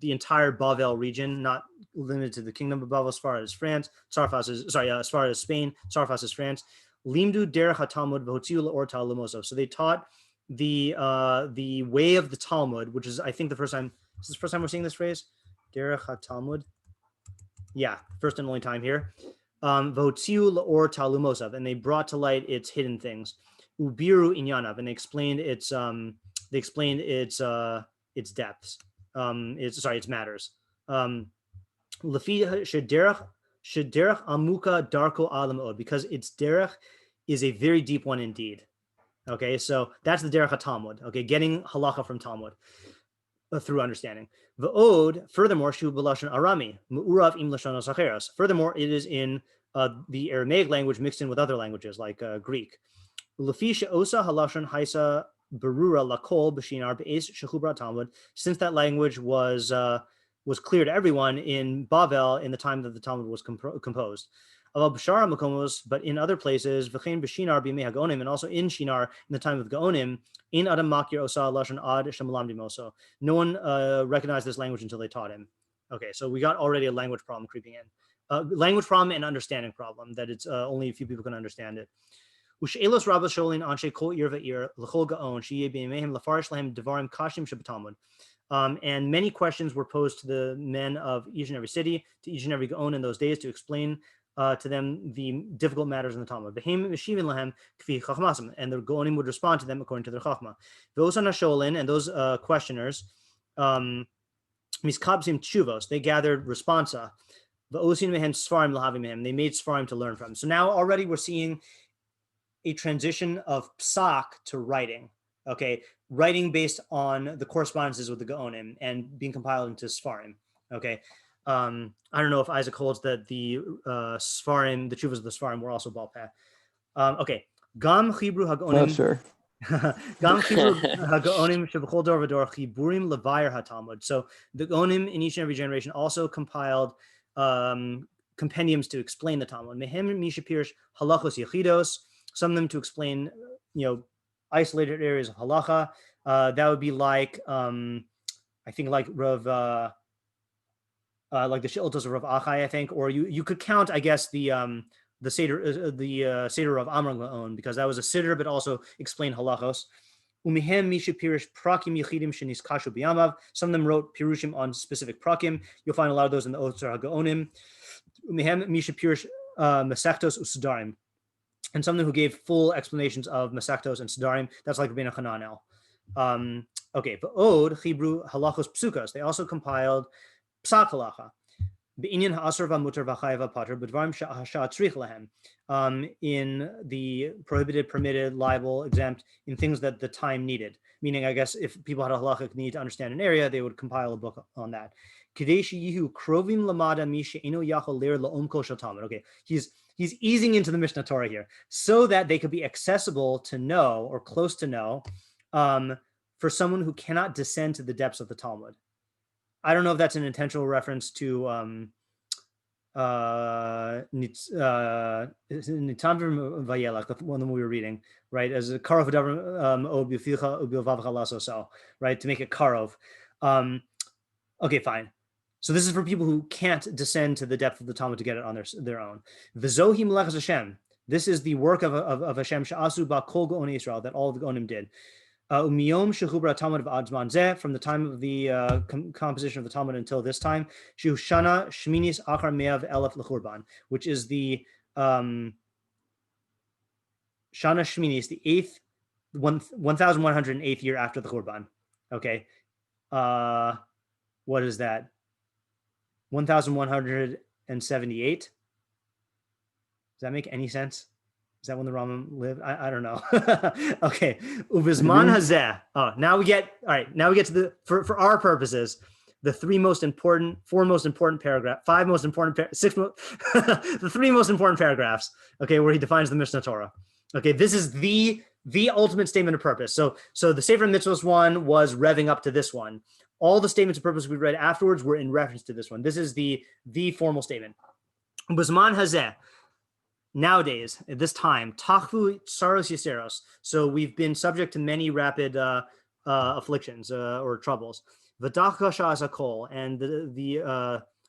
entire Bavel region, not limited to the kingdom of Bavel. Sfarad is France. Sarfas is Sfarad is Spain. Sarfas is France. Limdu derech haTalmud v'hotziu la'or ta'lumosav. So they taught the way of the Talmud, which is I think the first time. Is this the first time we're seeing this phrase? Derech haTalmud. Yeah, first and only time here. Votziu la'or ta'lumosav, and they brought to light its hidden things. Ubiru inyanav, and they explained its depths. Its matters. Lefi shederach amuka darko alamod, because its derech is a very deep one indeed. Okay, so that's the derech haTalmud. Okay, getting halacha from Talmud through understanding. V'od, furthermore, shu b'lashon arami, mu'urav im lashonos acheros. Furthermore, it is in the Aramaic language mixed in with other languages like Greek. L'fi she'osa halashon haisa berura lakol b'shinar be'es shechubra Talmud. Since that language was clear to everyone in Bavel in the time that the Talmud was composed. But in other places, v'chein b'shinar b'mei haGaonim, and also in Shinar in the time of Gaonim, in adam makir osa lashon ad shemalamdim moso. No one recognized this language until they taught him. Okay, so we got already a language problem creeping in. Language problem and understanding problem, that it's only a few people can understand it. U'she'elos rabbos sholin anshe kol ir va'ir l'chol gaon sheyeh b'yemeihem lafarish lahem devarim kashim shebetalmud. And many questions were posed to the men of each and every city, to each and every gaon in those days, to explain to them the difficult matters in the Talmud. And the Gaonim would respond to them according to their chachma. And those questioners, miskabsim tshuvos, they gathered responsa. They made svarim to learn from. So now already we're seeing a transition of psak to writing. Okay, writing based on the correspondences with the Gaonim and being compiled into svarim. Okay. I don't know if Isaac holds that the Sfarim, the Chuvas of the Sfarim, were also bal peh. Okay. Gam chibru haGaonim. Not sure. Gam chibru haGaonim shebechol dor v'dor chiburim levayir haTalmud. So the Gaonim in each and every generation also compiled compendiums to explain the Talmud. Mehem mishapirish halachos yechidos. Some of them to explain, isolated areas of halacha. That would be like, I think, like Rav. Like the Shiltos of Rav Achai, I think, or you could count, I guess, the Seder of Amram Gaon, because that was a Siddur, but also explained halachos. Umihem misha pirish prakim yechidim shenis kashu biyamav. Some of them wrote pirushim on specific prakim. You'll find a lot of those in the Otzar HaGaonim. Umihem misha pirish masechtos u'sedarim. And some of them who gave full explanations of masechtos and sedarim. That's like Rabbeinu Hananel. Okay, but Od chibru halachos psukas. They also compiled psak halacha. In the prohibited, permitted, liable, exempt, in things that the time needed. Meaning, I guess, if people had a halachic need to understand an area, they would compile a book on that. Okay, he's easing into the Mishneh Torah here, so that they could be accessible to know, or close to know, for someone who cannot descend to the depths of the Talmud. I don't know if that's an intentional reference to Nitamvim Vayelach, the one that we were reading, right? As a karov right? To make it karov. Okay, fine. So this is for people who can't descend to the depth of the Talmud to get it on their own. V'zohi melechas Hashem. This is the work of Hashem she'asu ba kol gaonei Israel, that all the Gaonim did. Umiyom shechubra Talmud v'adzman zeh, from the time of the composition of the Talmud until this time, Shushana Shminis Achar Me'av Elef L'Churban, which is the Shana Shminis, the 1108th year after the Churban. Okay, what is that? 1178. Does that make any sense? Is that when the Rambam lived? I don't know. Okay. Uvizman hazeh. Oh, now we get to the, for our purposes, the five most important paragraphs, the three most important paragraphs, okay, where he defines the Mishneh Torah. Okay, this is the ultimate statement of purpose. So the Sefer Mitzvos one was revving up to this one. All the statements of purpose we read afterwards were in reference to this one. This is the formal statement. Bizman hazeh. Nowadays, at this time, tachvu tsaros yiseros. So we've been subject to many rapid afflictions or troubles. V'dach kasha as a kol, and the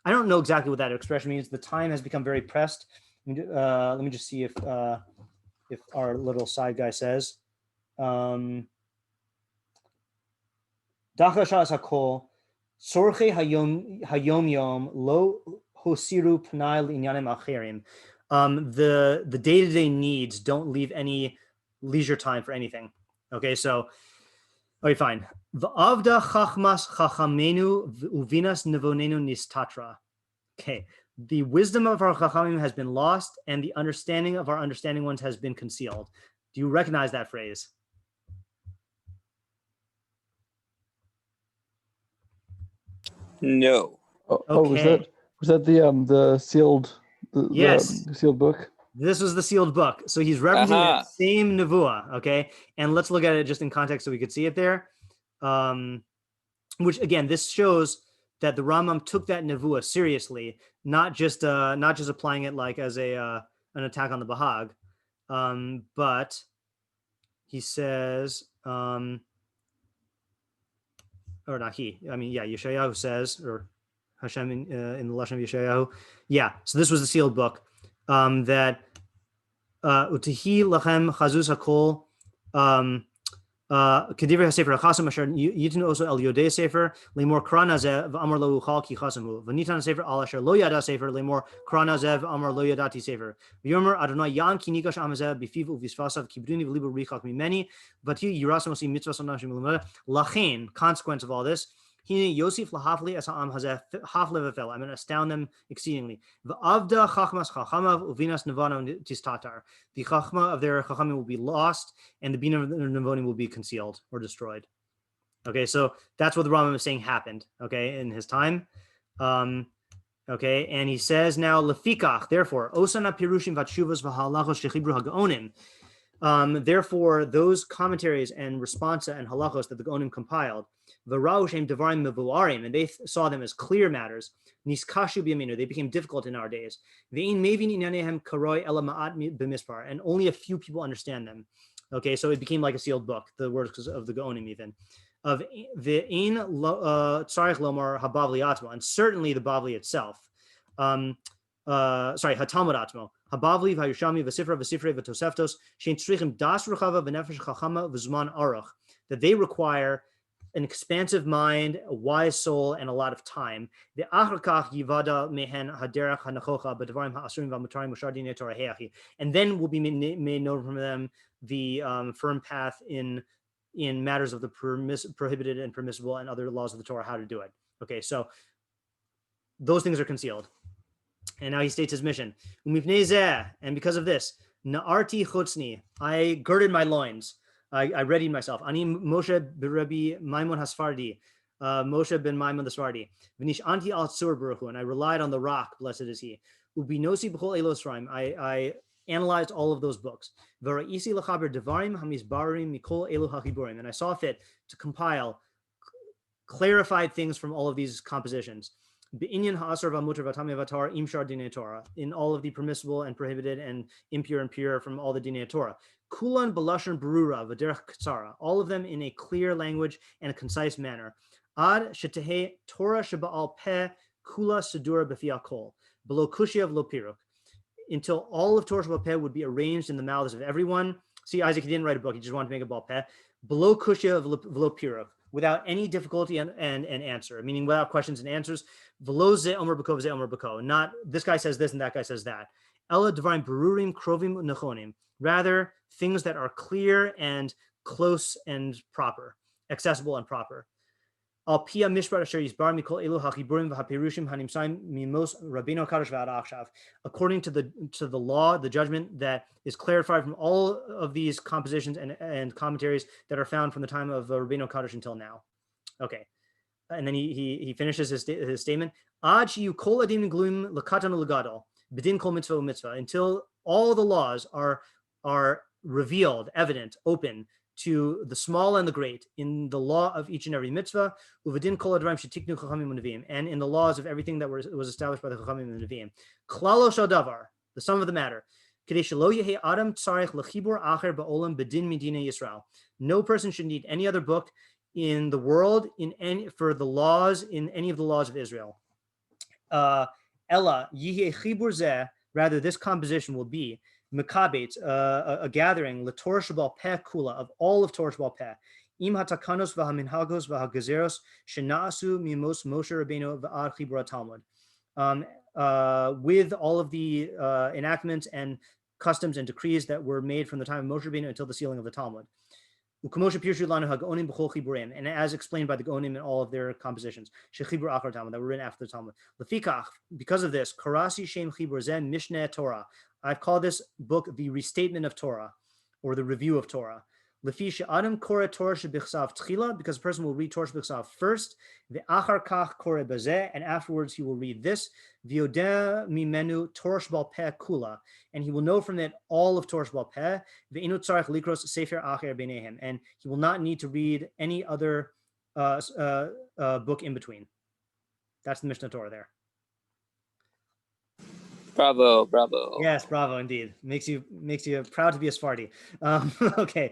I don't know exactly what that expression means. The time has become very pressed. Let me just see if our little side guy says. Dach kasha as a kol, sorche hayom yom lo hosiru pnai l'inyanim acherim. The day-to-day needs don't leave any leisure time for anything. Okay, so okay, fine. V'avda chachmas chachamenu uvinas nevonenu nistatra. Okay, the wisdom of our chachamim has been lost, and the understanding of our understanding ones has been concealed. Do you recognize that phrase? No. Okay. Was that the sealed Yes. the sealed book? This was the sealed book. So he's referencing that same nevuah, okay? And let's look at it just in context so we could see it there. Which again, this shows that the Rambam took that nevuah seriously, not just applying it like as an attack on the Bahag, but he says, or not he. I mean, yeah, Yeshayahu says, or Hashem in the lashon of Yeshayahu. Yeah. So this was the sealed book. That Utihi lachem chazuz hakol kedivre hasefer hachasam asher yitnu also el yodei sefer lemor kranazev amar lo uchal ki chasamu v'nitan sefer al asher lo yada sefer lemor kranazev amar lo yadati sefer v'yomer Adonai yan ki nikash amazev b'fiv u'visvasav kibduni v'libu richak mimeni v'ti yirasam osi mitzvah sonashim l'mada lachen. Consequence of all this, Yosef lahafli as ha'am hazeh hafle v'fel. I'm going to astound them exceedingly. V'avda chachmas chachamav uvinas nevana tistatar. The chachma of their chachamim will be lost, and the bina of their nevonim will be concealed or destroyed. Okay, so that's what the Rambam is saying happened. Okay, in his time. Okay, and he says now lefikach. Therefore, osana pirushim v'tshuvos v'halachos shechibru hagaonim. Therefore, those commentaries and responsa and halachos that the Gaonim compiled, and they saw them as clear matters. Niskashu b'yaminu, they became difficult in our days. And only a few people understand them. Okay, so it became like a sealed book, the words of the Gaonim even. Of ve'in tzarich lomar habavli atma, and certainly the Bavli itself. Hatalmud atmo. Habavli v'Yerushalmi v'Sifra v'Sifrei v'Toseftos shein tzrichim das ruchava v'nefesh chachama v'zman aruch, that they require an expansive mind, a wise soul, and a lot of time. The achrakach yivada mehen haderach hanachocha b'dvarim ha'asurim v'mutarim u'shar dinei Torah he'achi, and then will be made known from them the firm path in matters of the prohibited and permissible and other laws of the Torah, how to do it. Okay, so those things are concealed. And now he states his mission. And because of this, na'arti chutzni, I girded my loins. I readied myself. Ani Moshe b'Rabbi Maimon Hasfardi, Moshe ben Maimon the Sfardi. V'nish anti al tzur baruch hu, and I relied on the rock, blessed is he. Ubinosi b'chol elos raim, I analyzed all of those books. V'ra'isi l'chaber devarim hamizbarim mikol elu hachiburim, and I saw fit to compile clarified things from all of these compositions. In all of the permissible and prohibited and impure and pure from all the dinei Torah. Kulan balashon berura v'derech katsara, all of them in a clear language and a concise manner. Ad shetehe Torah sheba'al peh kula sedura b'fi akol below kushia v'lo piruk, until all of Torah sheba'al peh would be arranged in the mouths of everyone. See, Isaac, he didn't write a book; he just wanted to make a bal peh below kushia v'lo piruk, without any difficulty and answer, meaning without questions and answers. V'lo ze omer b'ko v'ze omer b'ko, not this guy says this and that guy says that. Ela dvarim berurim krovim nechonim, rather things that are clear and close and proper, accessible and proper. Al pia mishpat asher yisbar mikol elu hachiburim v'hapirushim hanimsaim mimos Rabbeinu HaKadosh v'ad achshav. According to the law, the judgment that is clarified from all of these compositions and commentaries that are found from the time of Rabbeinu HaKadosh until now. Okay, and then he finishes his statement. Ad sheyu kol adin gluim lekatan u'legadol b'din kol mitzvah u'mitzvah, until all the laws are revealed, evident, open to the small and the great in the law of each and every mitzvah, uvadin kol advarim shetiknu chachamim u'neviim, and in the laws of everything that was established by the chachamim and neviim. Klalo shel davar, the sum of the matter. Kedei shelo yehi adam tzarich lechibur acher ba'olam bedin midinei Yisrael. No person should need any other book in the world for the laws in any of the laws of Israel. Ella yihye chibur zeh, rather this composition will be Mekabet, a gathering, Torah Shabal Peh Kula, of all of Torah Shabal Peh. Im hatakanos v'haminhagos v'hagezeros shena'asu mimos Moshe Rabbeinu v'ad chibur Talmud. With all of the enactments and customs and decrees that were made from the time of Moshe Rabbeinu until the sealing of the Talmud. And as explained by the Gaonim in all of their compositions, that were written after the Talmud. Because of this, Karasi Shem Chibur Zen Mishneh Torah. I've called this book the restatement of Torah, or the review of Torah. Because a person will read Torah Shebichsav first, and afterwards he will read this, mimenu Torah Shebal Peh Kula, and he will know from that all of Torah Shebal Peh, and he will not need to read any other book in between. That's the Mishneh Torah there. Bravo, bravo. Yes, bravo indeed. Makes you proud to be a Sephardi. Okay.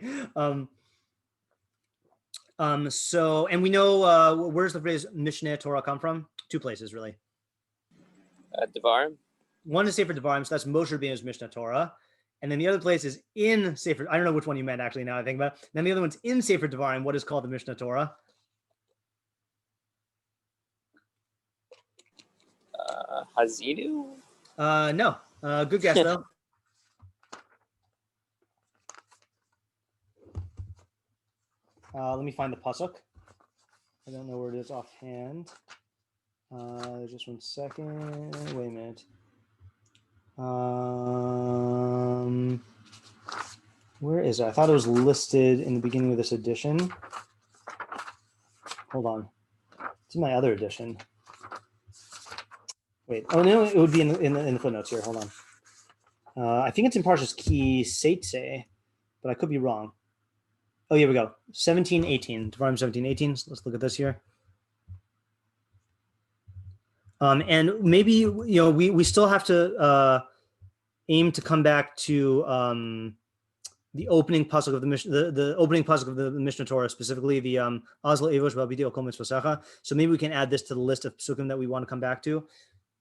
So, and we know where's the phrase Mishneh Torah come from? Two places, really. Devarim. One is Sefer Devarim, so that's Moshe Rabbeinu's Mishneh Torah, and then the other place is in Sefer. I don't know which one you meant actually. Now I think about it. Then the other one's in Sefer Devarim. What is called the Mishneh Torah? Hazinu. No. Good guess though. Let me find the pasuk. I don't know where it is offhand. Just 1 second. Wait a minute. Where is it? I thought it was listed in the beginning of this edition. Hold on. It's in my other edition. Wait. Oh no, it would be in the footnotes here. Hold on. I think it's in Parshas Ki Seitze, but I could be wrong. Oh, here we go. 17:18. Devarim 17:18. So let's look at this here. And maybe we still have to aim to come back to the opening pasuk of the Mishnah, the opening pasuk of the Mishneh Torah, specifically the Azla Evosh V'Abidi Kol Mitzvosecha. So maybe we can add this to the list of pasukim that we want to come back to.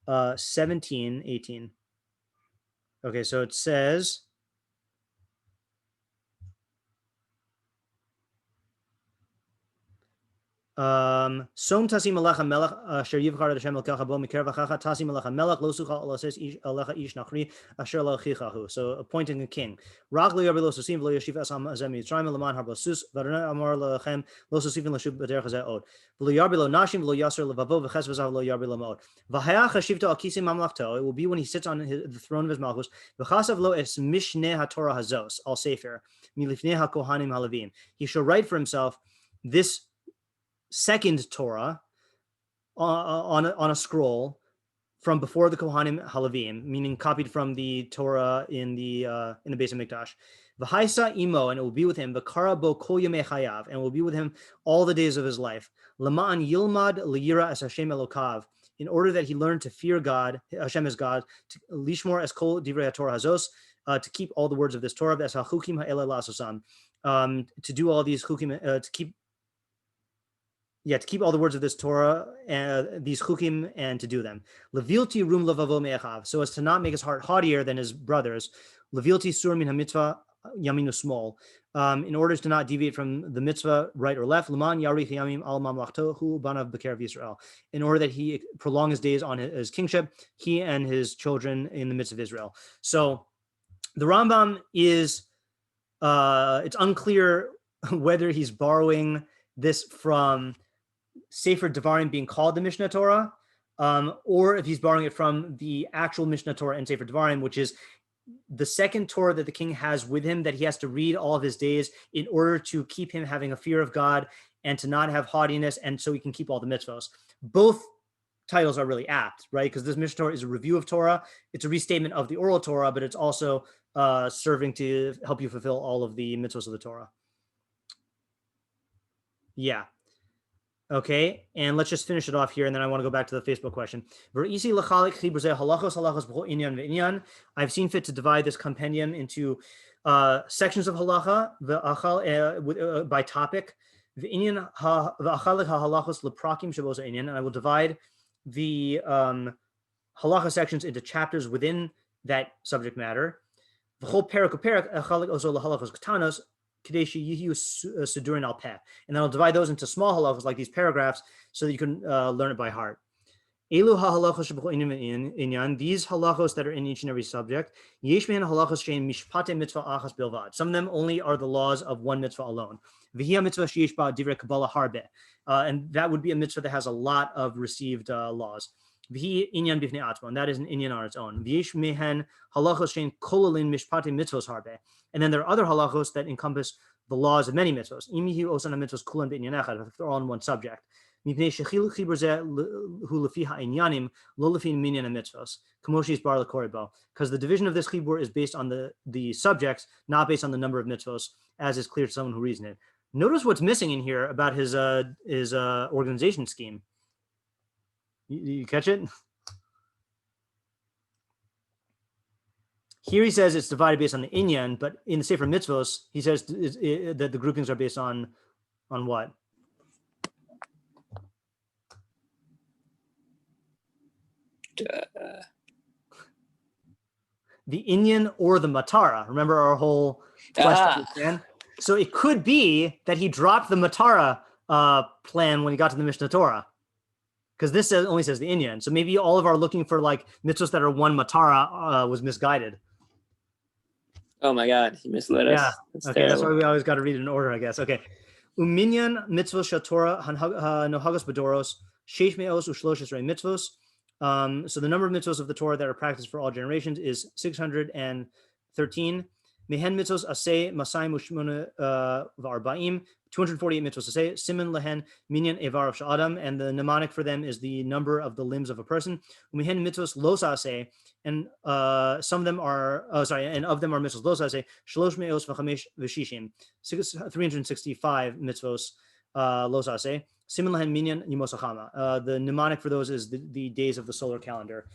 17:18. Okay, so it says. Som tasim alecha melech asher yivchar Hashem elkecha bo mikerav achacha tasim alecha melech lo suchal alases alecha ish nachri asher lo chichahu. So appointing a king. Rag lo yarbi lo sosim v'lo yashiv asam azem mitzrayim leman har basus v'adonai amar lechem lo sosifin l'shuv b'derech hazeh od v'lo yarbi lo nashim v'lo yaser levavo v'ches v'zav lo yarbi lo mod v'hayach hashivto al kisim mamlachto. It will be when he sits on the throne of his malchus v'chasav lo es mishneh Torah hazos al sefer milifnei hakohanim halavim. He shall write for himself this second Torah on a scroll from before the Kohanim Halavim, meaning copied from the Torah in the Beis HaMikdash. V'haisa imo, and it will be with him. V'kara bo kol yemei chayav, and will be with him all the days of his life. Lama'an yilmad liyira es Hashem elokav, in order that he learned to fear God, Hashem is God, lishmor es kol divrei Torah hazos, to keep all the words of this Torah, es hachukim ha'ele la'asosam, to do all these chukim, to keep all the words of this Torah, these chukim, and to do them. Levilti rum levavo me'echav, so as to not make his heart haughtier than his brothers. Levilti sur min hamitzvah yaminu small, in order to not deviate from the mitzvah right or left. Leman yarich yamim al mamlachtohu banav b'kerev Yisrael, in order that he prolong his days on his kingship, he and his children in the midst of Israel. So the Rambam is, it's unclear whether he's borrowing this from Sefer Devarim being called the Mishneh Torah, or if he's borrowing it from the actual Mishneh Torah and Sefer Devarim, which is the second Torah that the king has with him that he has to read all of his days in order to keep him having a fear of God and to not have haughtiness, and so he can keep all the mitzvos. Both titles are really apt, right? Because this Mishneh Torah is a review of Torah. It's a restatement of the oral Torah, but it's also serving to help you fulfill all of the mitzvos of the Torah. Yeah. Okay, and let's just finish it off here, and then I want to go back to the Facebook question. I've seen fit to divide this compendium into sections of halacha by topic. And I will divide the halacha sections into chapters within that subject matter. And then I'll divide those into small halachos like these paragraphs so that you can learn it by heart. These halachos that are in each and every subject, some of them only are the laws of one mitzvah alone. And that would be a mitzvah that has a lot of received laws. And that is an inyan on its own. And then there are other halachos that encompass the laws of many mitzvos. If they're all in one subject. Because the division of this chibur is based on the subjects, not based on the number of mitzvos, as is clear to someone who reasons it. Notice what's missing in here about his organization scheme. You catch it? Here he says it's divided based on the inyan, but in the Sefer Mitzvos, he says that the groupings are based on what? The inyan or the matara. Remember our whole question? So it could be that he dropped the matara plan when he got to the Mishneh Torah, because this only says the inyan. So maybe all of our looking for like mitzvos that are one matara was misguided. Oh my God, he misled us. Yeah. That's okay, terrible. that's why we always got to read it in order, I guess. Okay. Uminyan mitzvos shatora nohagos bedoros sheish me'os ushlosh esrei mitzvos. So the number of mitzvos of the Torah that are practiced for all generations is 613. Mehen mitzvos aseh masayim ushmona v'arba'im. 248 mitzvos aseh. Siman lehen minyan evar of sha'adam, and the mnemonic for them is the number of the limbs of a person. Mehen mitzvos los aseh, and some of them are and of them are mitzvos los aseh. Shlosh me'os v'chamesh v'shishim. 365 mitzvos los aseh. Siman lehen minyan nimosachama. The mnemonic for those is the days of the solar calendar.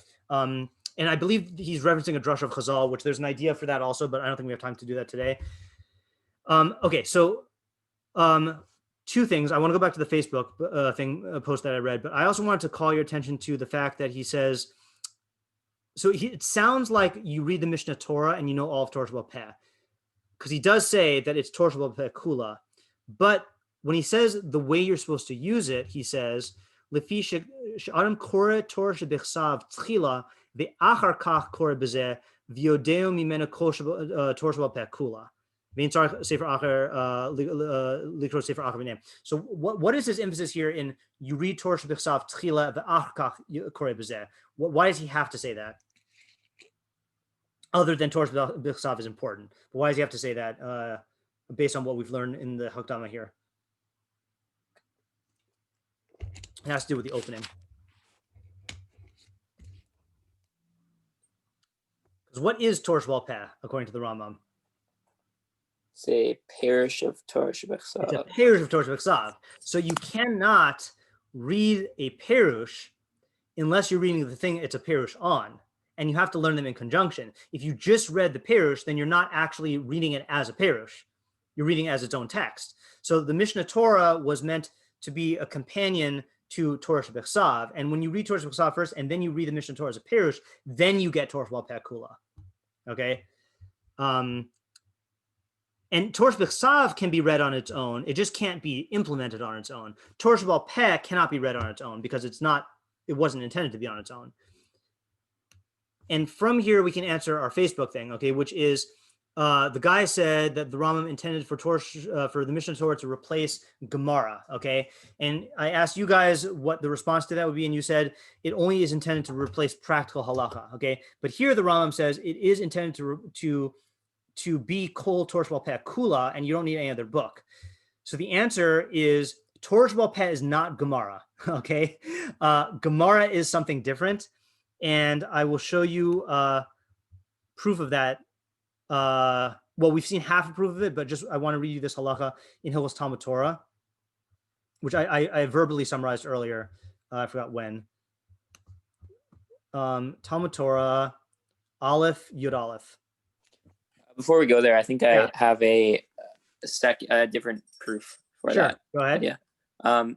And I believe he's referencing a drush of Chazal, which there's an idea for that also, but I don't think we have time to do that today. Okay, so two things. I want to go back to the Facebook post that I read, but I also wanted to call your attention to the fact that he says, it sounds like you read the Mishneh Torah and you know all of Torah Shabbat Peh, because he does say that it's Torah Shabbat Peh Kula, but when he says the way you're supposed to use it, he says, Lefi she'adam kore Torah shebichsav tchila ve'achar kach kore bezeh v'yodeo mimena kol Torah Shabbat Peh Kula. So what is his emphasis here in you read Torah shebichsav tchila ve'achar kach kore bezeh? Why does he have to say that? Other than Torah shebichsav is important, but why does he have to say that based on what we've learned in the Hakdama here? It has to do with the opening. Because what is Torah Shabbat Peh, according to the Rambam? It's a parish of Torah Shabbat. It's a parish of Torah Shabbat. So you cannot read a perush unless you're reading the thing it's a perush on. And you have to learn them in conjunction. If you just read the perush, then you're not actually reading it as a perush. You're reading it as its own text. So the Mishneh Torah was meant to be a companion to Torah Shebechsav, and when you read Torah Shebechsav first, and then you read the Mishneh Torah as a perush, then you get Torah Shabbat Peh Kula. Okay, and Torah Shebechsav can be read on its own; it just can't be implemented on its own. Torah Shabbat Peh cannot be read on its own because it wasn't intended to be on its own. And from here, we can answer our Facebook thing, okay, which is The guy said that the Rambam intended for the Mishneh Torah to replace Gemara. Okay, and I asked you guys what the response to that would be, and you said it only is intended to replace practical halacha. Okay, but here the Rambam says it is intended to be kol Torah Sheba'al Peh kula, and you don't need any other book. So the answer is Torah Sheba'al Peh is not Gemara. Okay, Gemara is something different, and I will show you proof of that. Well, we've seen half a proof of it, but just I want to read you this halacha in Hilchos Talmud Torah, which I verbally summarized earlier. I forgot when. Talmud Torah, Aleph Yud Aleph. Before we go there, I think I have a different proof for that. Go ahead. Yeah.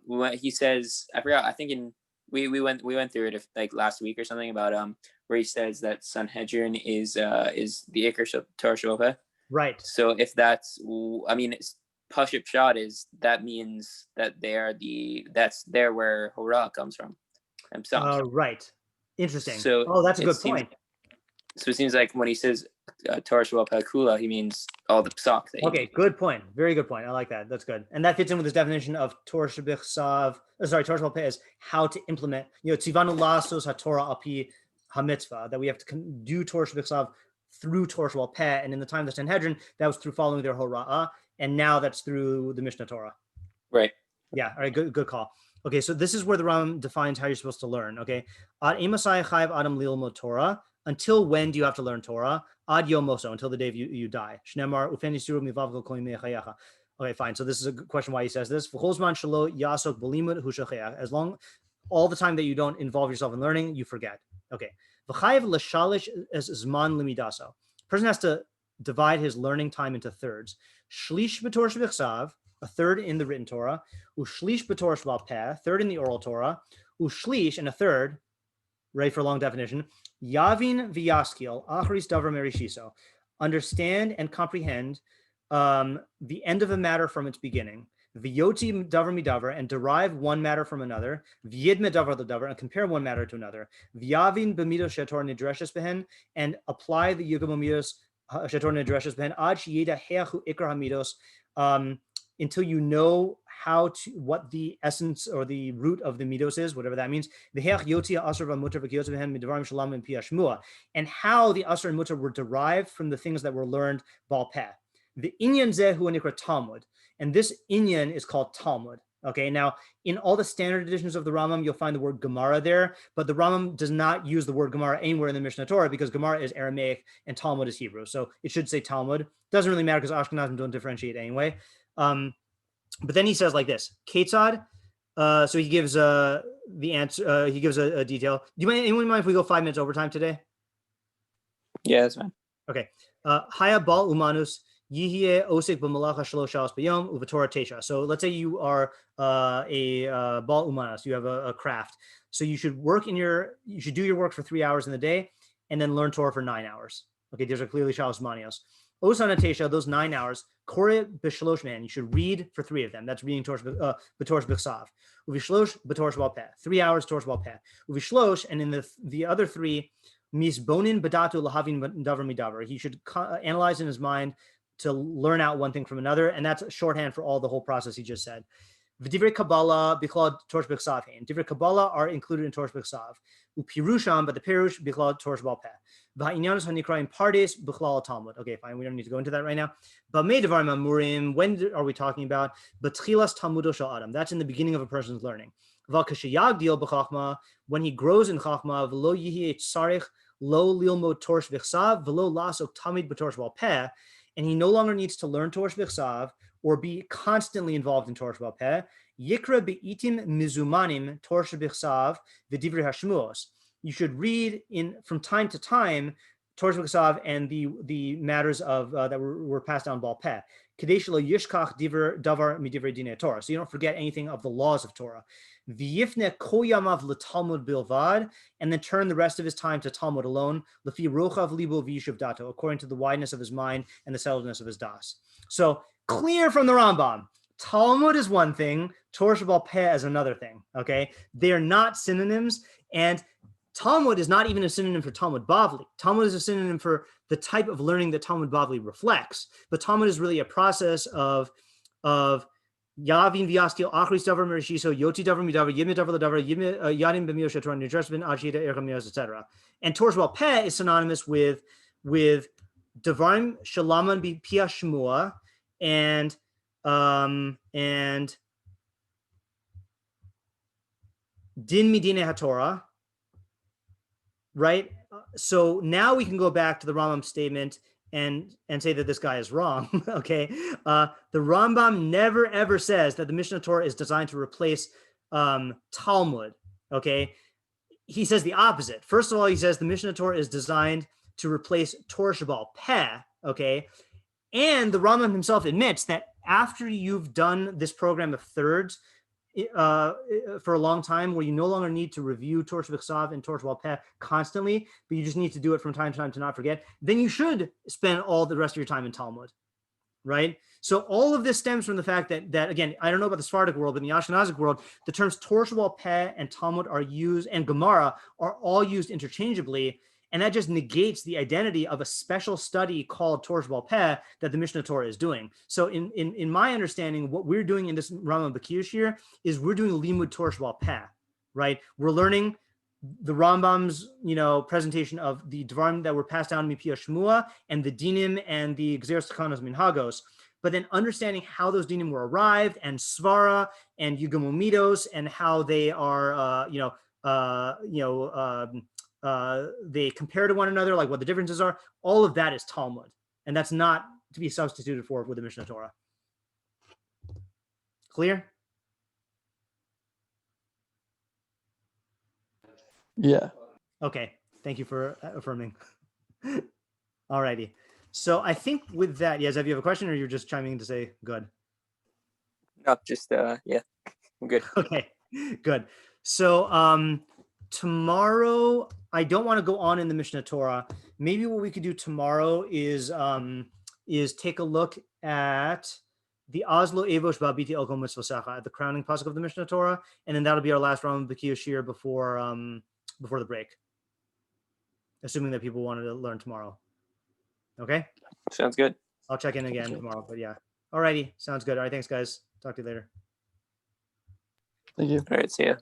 When he says, I forgot. I think we went through it like last week or something about where he says that Sanhedrin is the Iker Torah Sheba'al Peh. Right. So if that's, I mean, Pashut Pshat is, that means that that's where Hora comes from. Right. Interesting. So that's a good point. So it seems like when he says Torah Sheba'al Peh Kula, he means all the psak. Okay, good point. Very good point. I like that. That's good. And that fits in with his definition of Torah Sheba'al Peh is how to implement, Tzivanu Lasos HaTorah Api HaMitzvah, that we have to do Torah Sheba'al through Torah Sheba'al Peh. And in the time of the Sanhedrin, that was through following their Hora'ah. And now that's through the Mishneh Torah. Right. Yeah. All right. Good call. Okay. So this is where the Rambam defines how you're supposed to learn. Okay. Ad emasai chayv adam lilmod Torah. Until when do you have to learn Torah? Ad yom moso, until the day you die. Shnemar ufen yisuru mivav kol kolim mechayacha. Okay, fine. So this is a good question why he says this. V'chol shelo yasok b'limud hu shachayach. As long, all the time that you don't involve yourself in learning, you forget. Okay. V'chayev l'shalish as zman limidaso. Person has to divide his learning time into thirds. Shlish b'torah shebechsav, a third in the written Torah. Ushlish b'torah sheba'al peh, a third in the oral Torah. Ushlish, and a third, ready for a long definition, Yavin v'yaskil, achris davar merishiso, understand and comprehend the end of a matter from its beginning. V'yoti davar midavar, and derive one matter from another. V'yidme davar l'davar, and compare one matter to another. V'yavin b'midos shetor nidreshes behen, and apply the yugam midos shetor nidreshes behen ad sheyeda heachu ikar hamidos, until you know what the essence or the root of the midos is, whatever that means. And how the asr and mutar were derived from the things that were learned bal peh. The inyan zeh hu nikra Talmud, and this inyan is called Talmud. Okay, now in all the standard editions of the Rambam, you'll find the word Gemara there, but the Rambam does not use the word Gemara anywhere in the Mishneh Torah because Gemara is Aramaic and Talmud is Hebrew. So it should say Talmud. Doesn't really matter because Ashkenazim don't differentiate anyway. But then he says like this, Ketzad. So he gives the answer. He gives a detail. Do anyone mind if we go 5 minutes overtime today? Yeah, that's fine. Okay. Haya bal umanus yihye osik b'malacha shalosh shalos b'yom u'v'torah tesha. So let's say you are a bal umanus. You have a craft. So you should do your work for 3 hours in the day, and then learn Torah for 9 hours. Okay, these are clearly shalos manios. Osana tesha, those 9 hours. Kore b'shalosh man, you should read for 3 of them. That's reading Torah b'torah b'chsav. Uvishlosh b'torah sheba'al peh, 3 hours Torah sheba'al peh. Uvishlosh, and in the other 3, misbonin b'datu lahavin davar midavar. He should analyze in his mind to learn out one thing from another, and that's shorthand for all the whole process he just said. V'divrei Kabbalah bichlal Torah b'chsav. And divrei Kabbalah are included in Torah b'chsav. Upirusham, but the pirush bichlal Torah sheba'al peh. V'ha'inyanus hanikraim pardes bichlal Talmud. Okay, fine. We don't need to go into that right now. But me devar mamrim. When are we talking about? B'tchilas talmudo shel adam. That's in the beginning of a person's learning. V'kashayagdil b'chachma, when he grows in chachma, v'lo yihi tzarich lo lilmod Torah b'chsav v'lo lasok tamid b'torah sheba'al peh, and he no longer needs to learn Torah b'chsav or be constantly involved in Torah sheba'al peh. Yikra be'itim mizumanim Torah b'chsav v'divrei hashmuos. You should read from time to time Torah b'chsav and the matters of that were passed down bal peh. Kadesh lo yishkach davar midivrei dinei Torah. So you don't forget anything of the laws of Torah. V'yifne kol yamav l'talmud bilvad, and then turn the rest of his time to Talmud alone. L'fi rochav libo v'yishuv dato, according to the wideness of his mind and the settledness of his das. So clear from the Rambam. Talmud is one thing, Torah sheba'al peh is another thing. Okay, they are not synonyms, and Talmud is not even a synonym for Talmud Bavli. Talmud is a synonym for the type of learning that Talmud Bavli reflects. But Talmud is really a process of Yavin v'yaskil achris davar merishiso yoti davar midavar yimid davar ladavar yimid yadim b'miyosha Torah nidras ben achida ercham miyos, etc. And Torah Shebal Peh is synonymous with Devarim Shalaman B'Pia Shmua and Din Midine HaTorah, right? So now we can go back to the Rambam statement and say that this guy is wrong. Okay, the Rambam never ever says that the Mishneh Torah is designed to replace Talmud. Okay, he says the opposite. First of all, he says the Mishneh Torah is designed to replace Torah Shebal Peh. Okay, and the Rambam himself admits that after you've done this program of thirds for a long time, where you no longer need to review Torah Shebal and Torah Shebal Peh constantly, but you just need to do it from time to time to not forget, then you should spend all the rest of your time in Talmud, right? So all of this stems from the fact that again, I don't know about the Sephardic world, but in the Ashkenazic world, the terms Torah Shebal Peh and Talmud are used, and Gemara are all used interchangeably. And that just negates the identity of a special study called Torah Shebal Peh that the Mishneh Torah is doing. So in my understanding, what we're doing in this Rambam Bekius here is we're doing limud Torah Shebal Peh, right? We're learning the Rambam's, presentation of the Dvarim that were passed down Mipia Shmua and the Dinim and the Gzeros Takanos Minhagos, but then understanding how those Dinim were arrived and Svara and Yugamomidos and how they are, they compare to one another, like what the differences are. All of that is Talmud, and that's not to be substituted for with the Mishneh Torah. Clear? Yeah. Okay. Thank you for affirming. Alrighty. So I think with that, yes, have you have a question, or you're just chiming in to say good? No, just yeah, I'm good. Okay, good. So tomorrow, I don't want to go on in the Mishneh Torah. Maybe what we could do tomorrow is take a look at the Oslo Evosh Babiti Elko Mitzvosecha, the crowning pasuk of the Mishneh Torah, and then that'll be our last Rambam Bekius year before the break, assuming that people wanted to learn tomorrow. Okay? Sounds good. I'll check in again tomorrow, but yeah. Alrighty, sounds good. All right, thanks guys. Talk to you later. Thank you. All right, see ya.